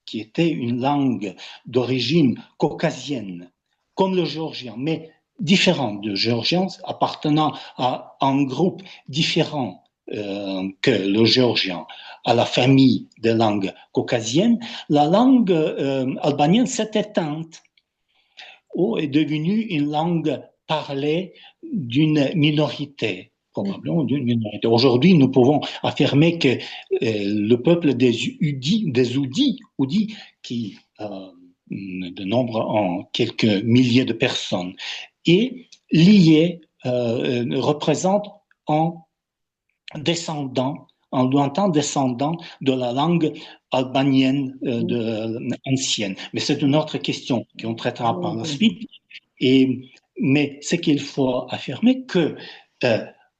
qui était une langue d'origine caucasienne, comme le géorgien, mais différente du géorgien, appartenant à un groupe différent que le géorgien, à la famille des langues caucasiennes, la langue albanienne s'est éteinte ou est devenue une langue parlée d'une minorité. Probablement d'une minorité. Aujourd'hui, nous pouvons affirmer que le peuple des Oudis, qui de nombre en quelques milliers de personnes, est lié, représente un lointain descendant de la langue albanienne ancienne. Mais c'est une autre question qu'on traitera par la suite. Mais ce qu'il faut affirmer que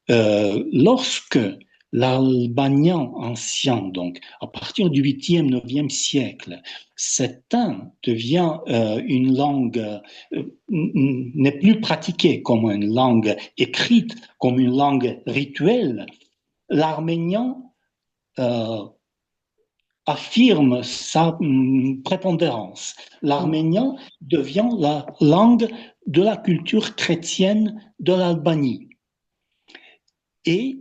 lorsque l'albanien ancien, donc à partir du 8e, 9e siècle, devient une langue, n'est plus pratiquée comme une langue écrite, comme une langue rituelle, l'arménien affirme sa prépondérance. L'arménien devient la langue de la culture chrétienne de l'Albanie. Et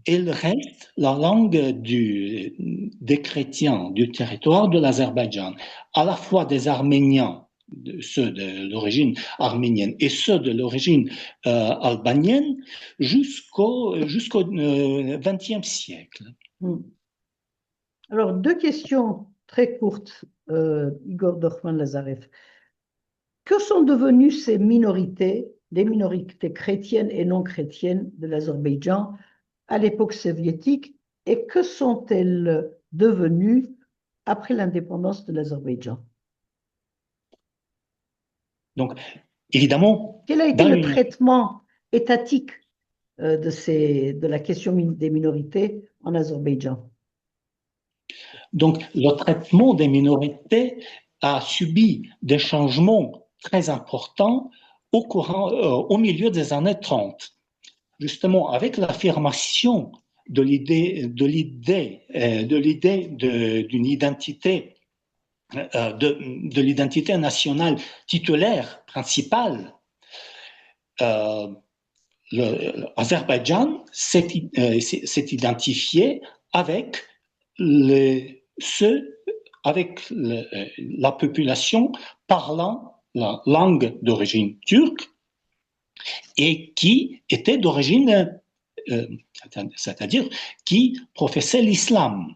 elle reste la langue des chrétiens du territoire de l'Azerbaïdjan, à la fois des Arméniens, ceux de l'origine arménienne et ceux de l'origine albanienne, jusqu'au XXe siècle. Alors, deux questions très courtes, Igor Dorfman-Lazarev. Que sont devenues ces minorités, des minorités chrétiennes et non chrétiennes de l'Azerbaïdjan à l'époque soviétique, et que sont-elles devenues après l'indépendance de l'Azerbaïdjan? Donc, évidemment, Quel a été dans le l'Union. traitement étatique de la question des minorités en Azerbaïdjan? Donc, le traitement des minorités a subi des changements très importants au milieu des années 30. Justement, avec l'affirmation de l'idée d'une identité, de l'identité nationale titulaire principale, l'Azerbaïdjan s'est identifié avec la population parlant la langue d'origine turque et qui était d'origine, c'est-à-dire qui professait l'islam.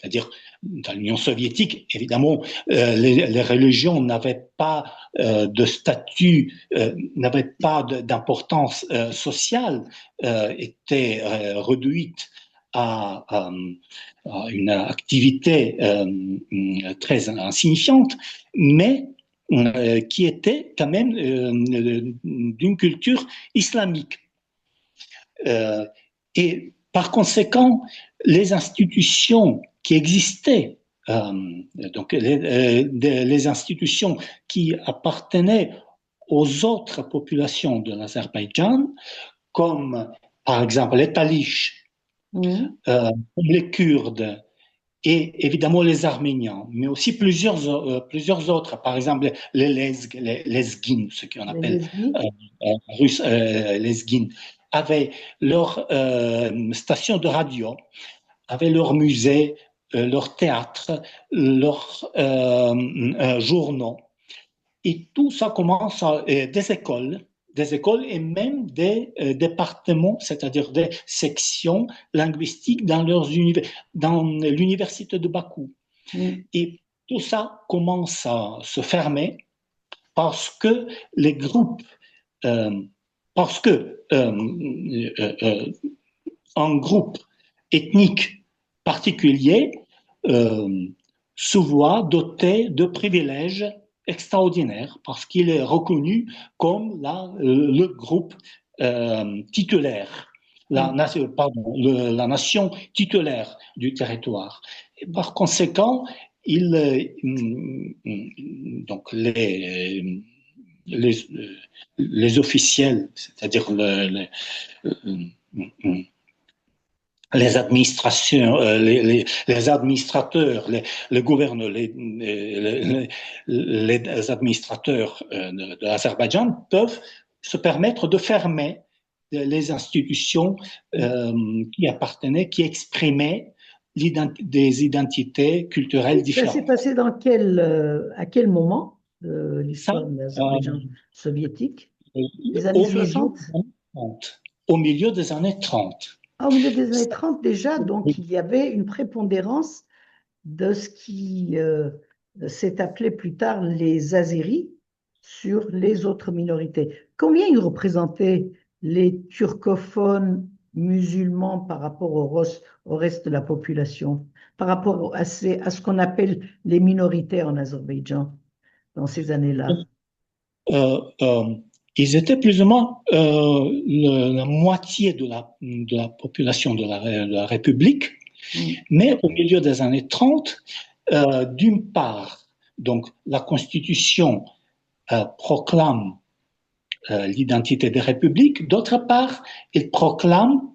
C'est-à-dire, dans l'Union soviétique, évidemment, les religions n'avaient pas de statut, n'avaient pas d'importance sociale, étaient réduites à une activité très insignifiante, mais qui était quand même d'une culture islamique. Et par conséquent, les institutions qui existaient, donc les institutions qui appartenaient aux autres populations de l'Azerbaïdjan, comme par exemple les Taliches, comme les Kurdes, et évidemment les Arméniens, mais aussi plusieurs autres, par exemple les Lezgins, ce qu'on appelle russe Lezgins, avaient leur station de radio, avaient leur musée, leur théâtre, leurs journaux. Et tout ça commence à des écoles et même des départements, c'est-à-dire des sections linguistiques dans l'université de Bakou. Et tout ça commence à se fermer parce que les groupes, parce que un groupe ethnique particulier se voit doté de privilèges extraordinaires parce qu'il est reconnu comme le groupe titulaire, la nation titulaire du territoire. Et par conséquent, donc les officiels, c'est-à-dire les administrations, les administrateurs, les gouverneurs, les administrateurs de l'Azerbaïdjan peuvent se permettre de fermer les institutions qui appartenaient, qui exprimaient des identités culturelles différentes. Ça s'est passé à quel moment de l'histoire de l'Azerbaïdjan soviétique? Les années 60? Au milieu des années 30. Au milieu des années 30 déjà, donc il y avait une prépondérance de ce qui s'est appelé plus tard les Azéris sur les autres minorités. Combien ils représentaient les turcophones musulmans par rapport au reste de la population, par rapport à ce qu'on appelle les minorités en Azerbaïdjan dans ces années-là? Ils étaient plus ou moins la moitié de la population de la République, mais au milieu des années 30, d'une part, donc la Constitution proclame l'identité des républiques, d'autre part, il proclame,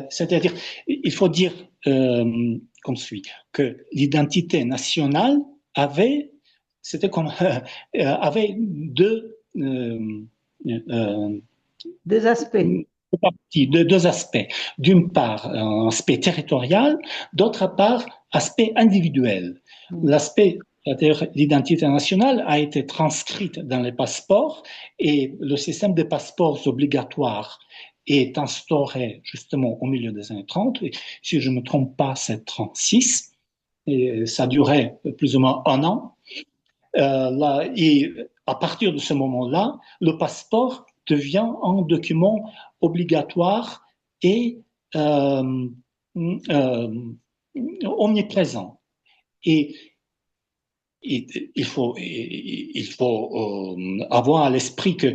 c'est-à-dire, il faut dire comme suit, que l'identité nationale avait deux aspects. Deux aspects. D'une part, un aspect territorial, d'autre part, aspect individuel. L'aspect, c'est-à-dire l'identité nationale, a été transcrite dans les passeports et le système des passeports obligatoires est instauré justement au milieu des années 30. Et si je ne me trompe pas, c'est 36. Et ça durait plus ou moins un an. Et à partir de ce moment-là, le passeport devient un document obligatoire et omniprésent. Et il faut avoir à l'esprit que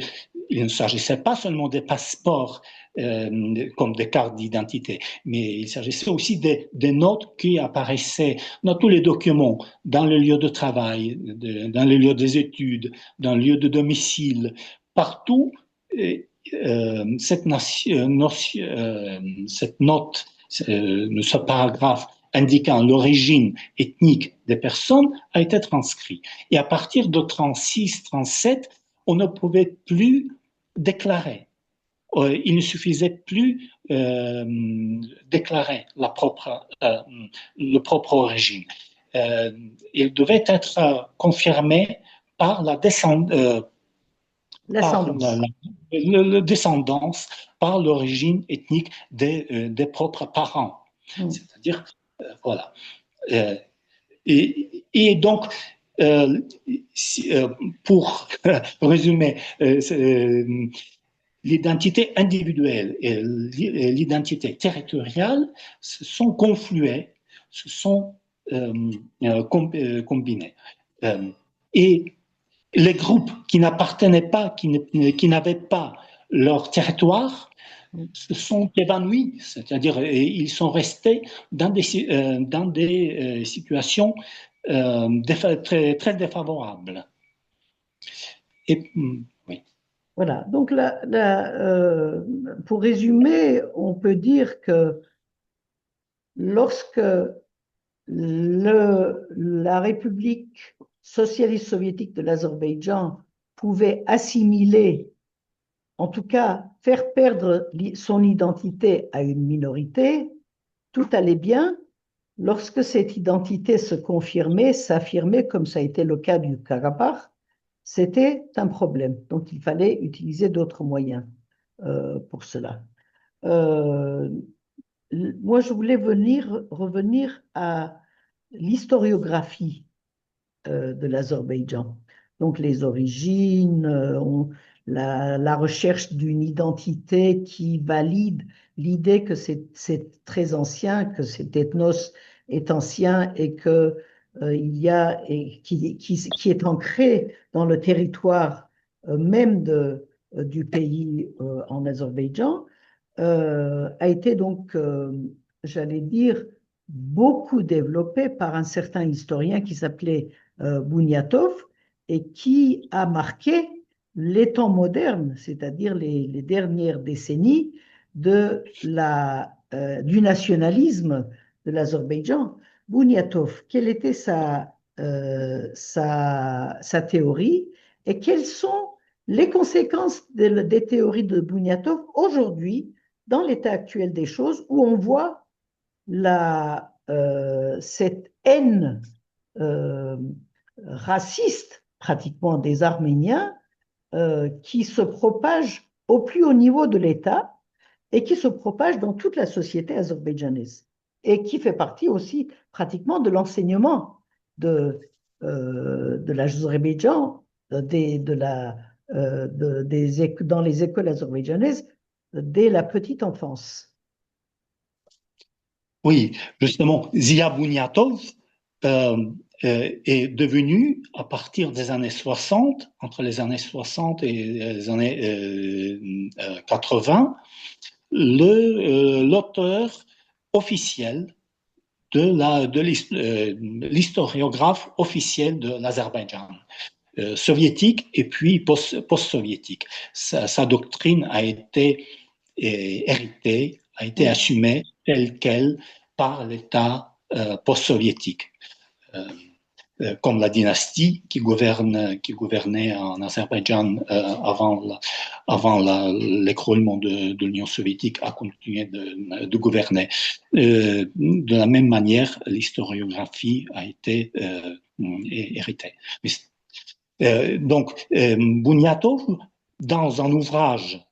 il ne s'agissait pas seulement des passeports comme des cartes d'identité, mais il s'agissait aussi des notes qui apparaissaient dans tous les documents, dans le lieu de travail, dans le lieu des études, dans le lieu de domicile, partout. Cette note, ce paragraphe indiquant l'origine ethnique des personnes a été transcrit. Et à partir de 36, 37, on ne pouvait plus déclarer. Il ne suffisait plus déclarer le propre origine. Il devait être confirmé par la descendance, par l'origine ethnique des propres parents. C'est-à-dire, voilà. Et donc, pour résumer, l'identité individuelle et l'identité territoriale se sont confluées, se sont combinées. Et les groupes qui n'appartenaient pas, qui n'avaient pas leur territoire, se sont évanouis, c'est-à-dire ils sont restés dans des situations très défavorables. Et, oui. Voilà, donc pour résumer, on peut dire que lorsque la République socialiste soviétique de l'Azerbaïdjan pouvait assimiler, en tout cas faire perdre son identité à une minorité, tout allait bien. Lorsque cette identité se confirmait, s'affirmait, comme ça a été le cas du Karabakh, c'était un problème. Donc, il fallait utiliser d'autres moyens pour cela. Moi, je voulais revenir à l'historiographie de l'Azerbaïdjan. Donc, les origines, la recherche d'une identité qui valide l'idée que c'est très ancien, que cet ethnos est ancien et que il y a et qui est ancré dans le territoire même du pays en Azerbaïdjan, a été donc, j'allais dire, beaucoup développé par un certain historien qui s'appelait Bouniatov et qui a marqué les temps modernes, c'est-à-dire les dernières décennies du nationalisme de l'Azerbaïdjan. Bouniatov, quelle était sa théorie et quelles sont les conséquences des théories de Bouniatov aujourd'hui dans l'état actuel des choses où on voit cette haine raciste pratiquement des Arméniens qui se propage au plus haut niveau de l'État et qui se propage dans toute la société azerbaïdjanaise et qui fait partie aussi pratiquement de l'enseignement de l'Azerbaïdjan, dans les écoles azerbaïdjanaises dès la petite enfance. Oui, justement, Zia Bouniatov est devenu, à partir des années 60, entre les années 60 et les années 80, l'auteur officiel de l'historiographe officiel de l'Azerbaïdjan. Soviétique et puis post-soviétique. Sa doctrine a été héritée, a été assumée telle qu'elle par l'État post-soviétique, comme la dynastie qui gouvernait en Azerbaïdjan avant l'écroulement de l'Union soviétique a continué de gouverner. De la même manière, l'historiographie a été héritée. Donc, Bouniatov, dans un ouvrage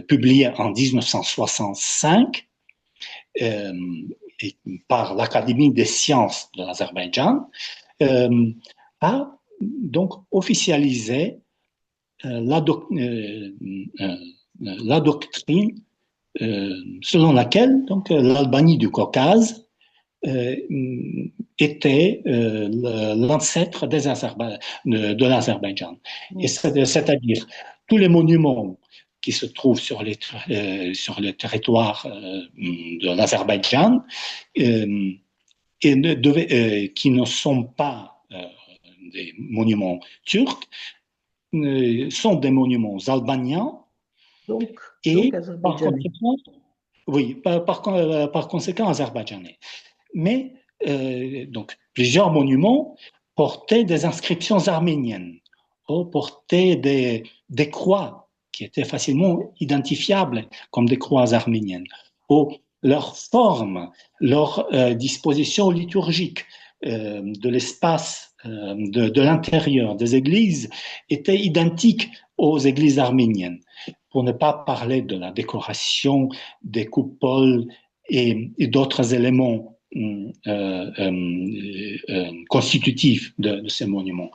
publié en 1965 par l'Académie des sciences de l'Azerbaïdjan, a donc officialisé la doctrine selon laquelle donc l'Albanie du Caucase était l'ancêtre de l'Azerbaïdjan. Et c'est-à-dire tous les monuments qui se trouvent sur le territoire de l'Azerbaïdjan qui ne sont pas des monuments turcs, sont des monuments albaniens donc et par azerbaïdjanais. conséquent, oui, par conséquent azerbaïdjanais. Mais donc plusieurs monuments portaient des inscriptions arméniennes, ou portaient des croix qui étaient facilement identifiables comme des croix arméniennes, ou leur forme, leur disposition liturgique de l'espace de l'intérieur des églises étaient identiques aux églises arméniennes. Pour ne pas parler de la décoration des coupoles et d'autres éléments constitutifs de ces monuments.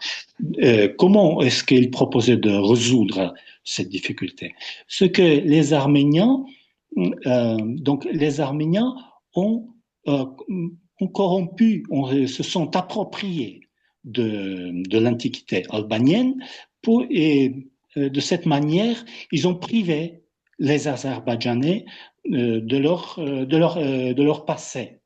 Comment est-ce qu'il proposait de résoudre cette difficulté? Ce que les Arméniens, donc les Arméniens ont corrompu, se sont appropriés de l'Antiquité albanienne et de cette manière, ils ont privé les Azerbaïdjanais de leur passé.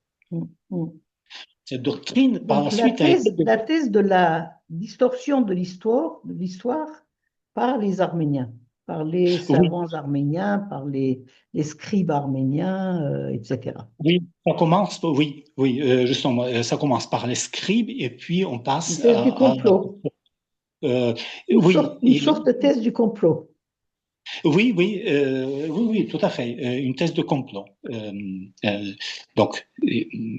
Cette doctrine, par la suite, la thèse de la distorsion de l'histoire par les Arméniens, par les savants arméniens, par les scribes arméniens, etc. Oui, justement, ça commence par les scribes et puis on passe une thèse du complot. Une sorte de thèse du complot. Oui, tout à fait. Une thèse de complot. Donc,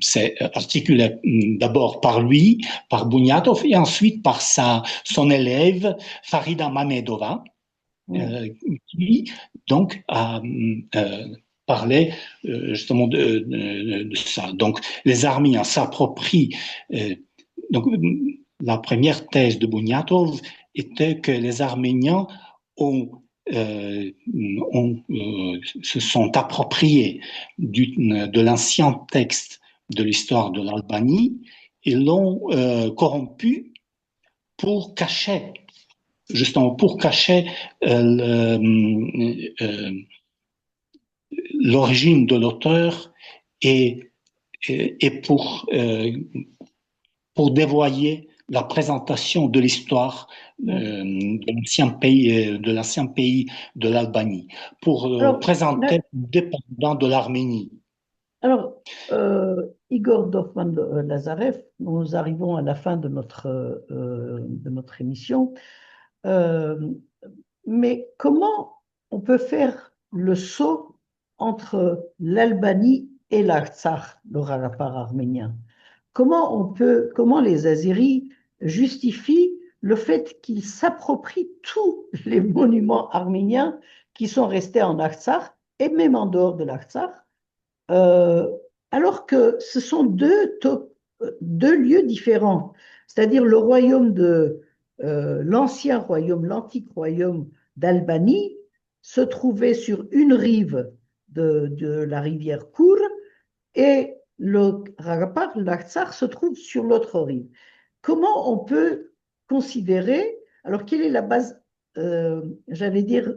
c'est articulé d'abord par lui, par Bunyatov, et ensuite par son élève Farida Mamedova, qui donc a parlé justement de ça. Donc, les Arméniens s'approprient. Donc, la première thèse de Bunyatov était que les Arméniens se sont appropriés de l'ancien texte de l'histoire de l'Albanie et l'ont corrompu pour cacher, justement pour cacher l'origine de l'auteur et pour dévoyer la présentation de l'histoire de l'ancien pays de l'Albanie, pour présenter le dépendant de l'Arménie. Alors, Igor Dovman-Lazarev, nous arrivons à la fin de notre émission, mais comment on peut faire le saut entre l'Albanie et l'Artsakh, le Rarapar arménien? Comment les Azéris justifient le fait qu'ils s'approprient tous les monuments arméniens qui sont restés en Artsakh et même en dehors de l'Artsakh, alors que ce sont deux lieux différents, c'est-à-dire le royaume l'ancien royaume, l'antique royaume d'Albanie se trouvait sur une rive de la rivière Kour et le Rarapar, l'Artsakh, se trouve sur l'autre rive. Comment on peut considérer, alors quelle est la base, j'allais dire,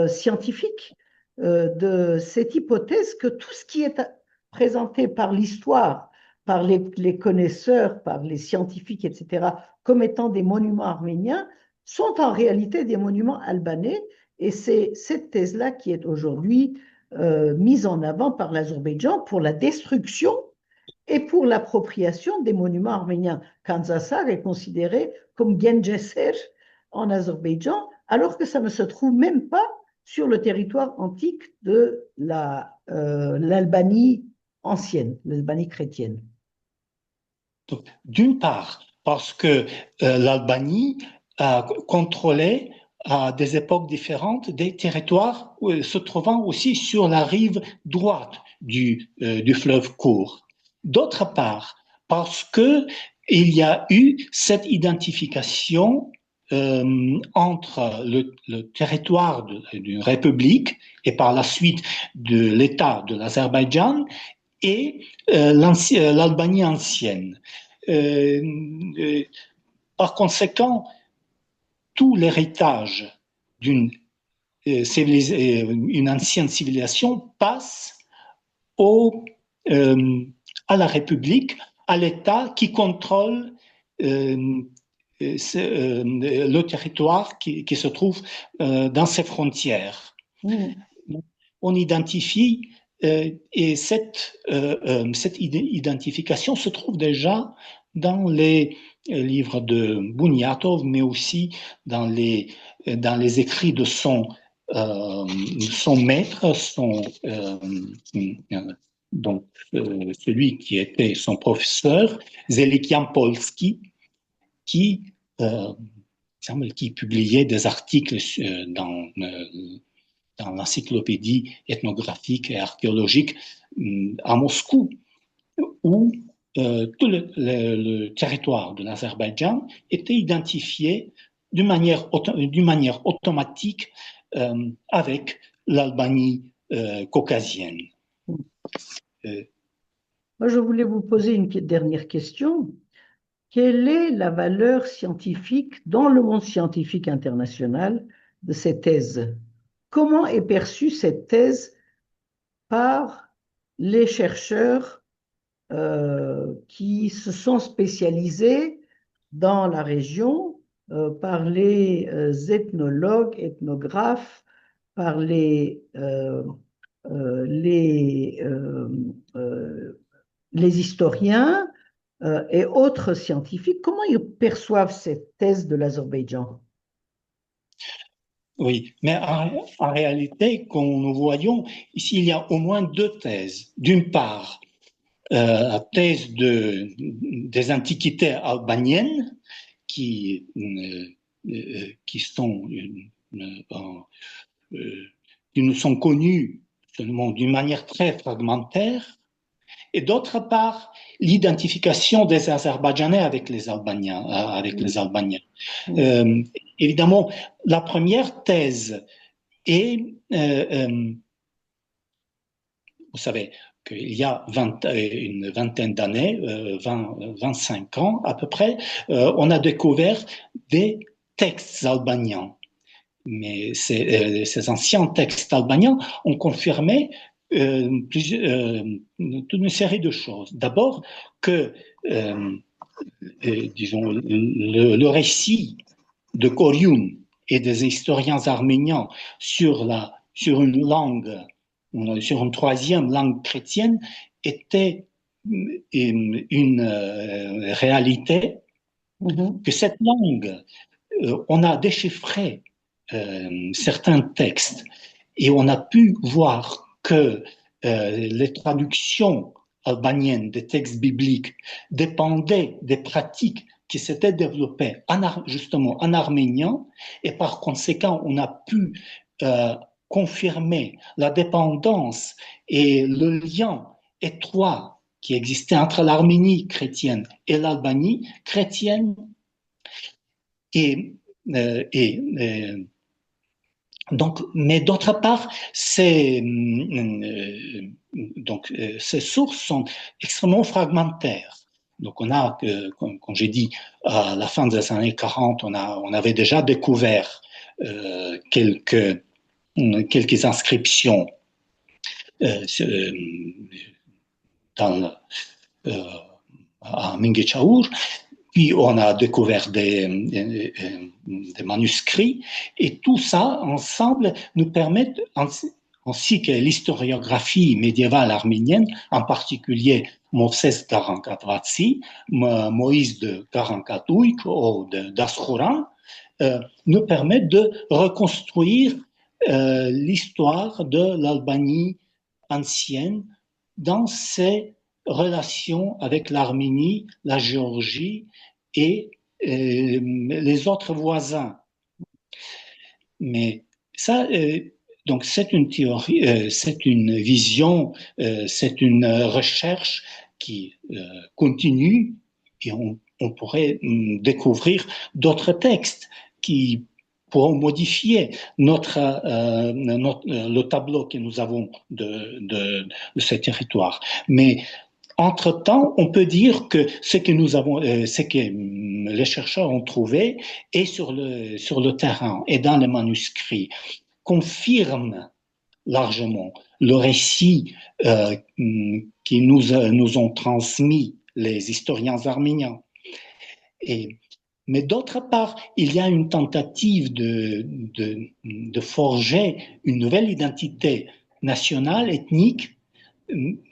scientifique de cette hypothèse que tout ce qui est présenté par l'histoire, par les connaisseurs, par les scientifiques, etc., comme étant des monuments arméniens, sont en réalité des monuments albanais, et c'est cette thèse-là qui est aujourd'hui mise en avant par l'Azerbaïdjan pour la destruction et pour l'appropriation des monuments arméniens. Kanzasar est considéré comme Genceser en Azerbaïdjan, alors que ça ne se trouve même pas sur le territoire antique de l'Albanie ancienne, l'Albanie chrétienne. D'une part, parce que l'Albanie a contrôlé à des époques différentes des territoires se trouvant aussi sur la rive droite du fleuve Kour. D'autre part, parce que il y a eu cette identification entre le territoire d'une république et par la suite de l'État de l'Azerbaïdjan et l'Albanie ancienne. Par conséquent, tout l'héritage d'une une ancienne civilisation passe à la République, à l'État qui contrôle le territoire qui se trouve dans ses frontières. On identifie, et cette identification se trouve déjà dans les livres de Bunyatov, mais aussi dans les écrits de son maître, donc celui qui était son professeur, Zelikian Polski, qui publiait des articles dans l'encyclopédie ethnographique et archéologique à Moscou, où tout le territoire de l'Azerbaïdjan était identifié d'une manière automatique avec l'Albanie caucasienne. Moi, je voulais vous poser une dernière question. Quelle est la valeur scientifique dans le monde scientifique international de cette thèse? Comment est perçue cette thèse par les chercheurs qui se sont spécialisés dans la région, par les ethnologues, ethnographes, par les historiens et autres scientifiques? Comment ils perçoivent cette thèse de l'Azerbaïdjan? Oui, mais en réalité, comme nous voyons, ici, il y a au moins deux thèses. D'une part, la thèse des antiquités albaniennes qui nous sont connues seulement d'une manière très fragmentaire, et d'autre part, l'identification des Azerbaïdjanais avec les Albaniens. Évidemment, la première thèse est, vous savez, qu'il y a une vingtaine d'années, 25 ans à peu près, on a découvert des textes albaniens. Mais ces anciens textes albaniens ont confirmé toute une série de choses. D'abord, que, disons, le récit de Koryoun et des historiens arméniens sur une langue, sur une troisième langue chrétienne, était une réalité, que cette langue, on a déchiffré certains textes et on a pu voir que les traductions albaniennes des textes bibliques dépendaient des pratiques qui s'étaient développées justement en arménien, et par conséquent on a pu confirmer la dépendance et le lien étroit qui existait entre l'Arménie chrétienne et l'Albanie chrétienne. Donc, mais d'autre part, ces sources sont extrêmement fragmentaires. Donc, on a, comme j'ai dit, à la fin des années 40, on avait déjà découvert quelques inscriptions à Mingechaur. Puis on a découvert des manuscrits, et tout ça ensemble nous permet, ainsi que l'historiographie médiévale arménienne, en particulier Moses Garankatvatsi, Moïse de Garankatouik ou d'Askhuran, nous permet de reconstruire l'histoire de l'Albanie ancienne dans ses relations avec l'Arménie, la Géorgie et les autres voisins. Mais ça, donc c'est une théorie, c'est une vision, c'est une recherche qui continue, et on pourrait découvrir d'autres textes qui pourrons modifier le tableau que nous avons de ces territoires. Mais entre-temps, on peut dire que ce que les chercheurs ont trouvé est sur le terrain et dans les manuscrits confirme largement le récit qui nous ont transmis les historiens arméniens. Mais d'autre part, il y a une tentative de forger une nouvelle identité nationale, ethnique,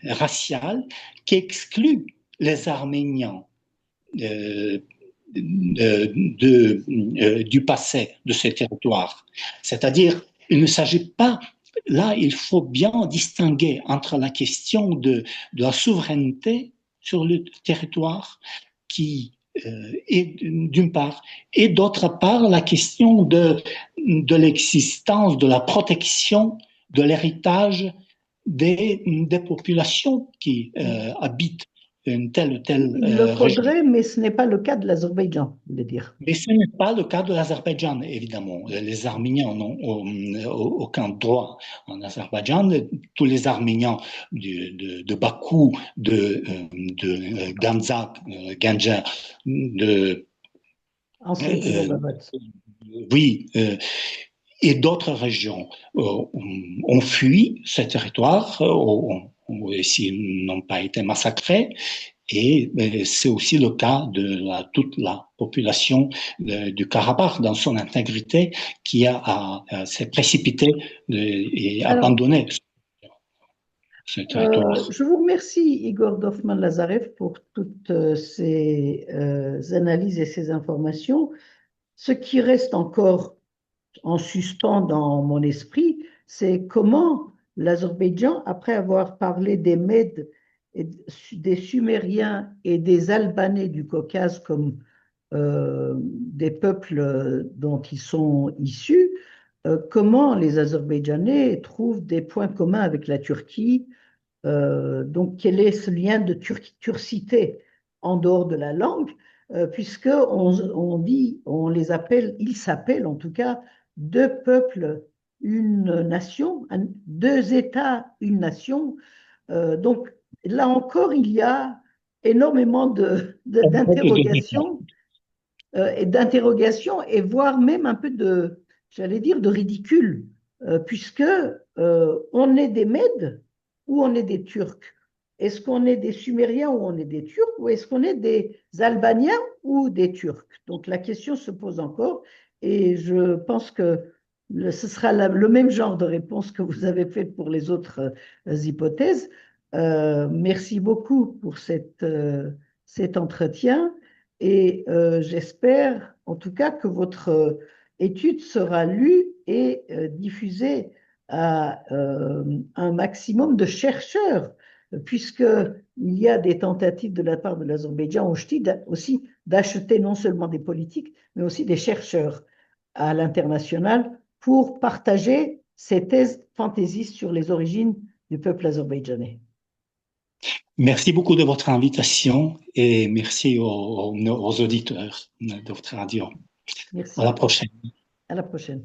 raciale, qui exclut les Arméniens du passé de ces territoires. C'est-à-dire, il ne s'agit pas, là, il faut bien distinguer entre la question de la souveraineté sur le territoire, qui est d'une part, et d'autre part, la question de l'existence, de la protection de l'héritage des populations qui habitent une telle ou telle Il le région. faudrait, mais ce n'est pas le cas de l'Azerbaïdjan, de dire. Mais ce n'est pas le cas de l'Azerbaïdjan, évidemment. Les Arméniens n'ont aucun droit en Azerbaïdjan. Tous les Arméniens de Bakou, de Ganzak, Ganja, oui, et d'autres régions ont fui ce territoire, s'ils n'ont pas été massacrés. Et c'est aussi le cas de toute la population du Karabakh dans son intégrité qui s'est précipitée et abandonné ce territoire. Je vous remercie, Igor Dofman-Lazarev, pour toutes ces analyses et ces informations. Ce qui reste encore en suspens dans mon esprit, c'est comment l'Azerbaïdjan, après avoir parlé des Mèdes, des Sumériens et des Albanais du Caucase comme des peuples dont ils sont issus, comment les Azerbaïdjanais trouvent des points communs avec la Turquie. Donc, quel est ce lien de turcité en dehors de la langue, puisque on les appelle, ils s'appellent en tout cas deux peuples, une nation, deux États, une nation. Donc, là encore, il y a énormément d'interrogations et voire même un peu j'allais dire, de ridicule, puisque on est des Mèdes ou on est des Turcs. Est-ce qu'on est des Sumériens ou on est des Turcs, ou est-ce qu'on est des Albaniens ou des Turcs? Donc la question se pose encore, et je pense que ce sera le même genre de réponse que vous avez faite pour les autres hypothèses. Merci beaucoup pour cet entretien, et j'espère en tout cas que votre étude sera lue et diffusée à un maximum de chercheurs, puisqu'il y a des tentatives de la part de l'Azerbaïdjan aussi d'acheter non seulement des politiques, mais aussi des chercheurs à l'international pour partager ces thèses fantaisistes sur les origines du peuple azerbaïdjanais. Merci beaucoup de votre invitation et merci aux auditeurs de votre radio. Merci. À la prochaine. À la prochaine.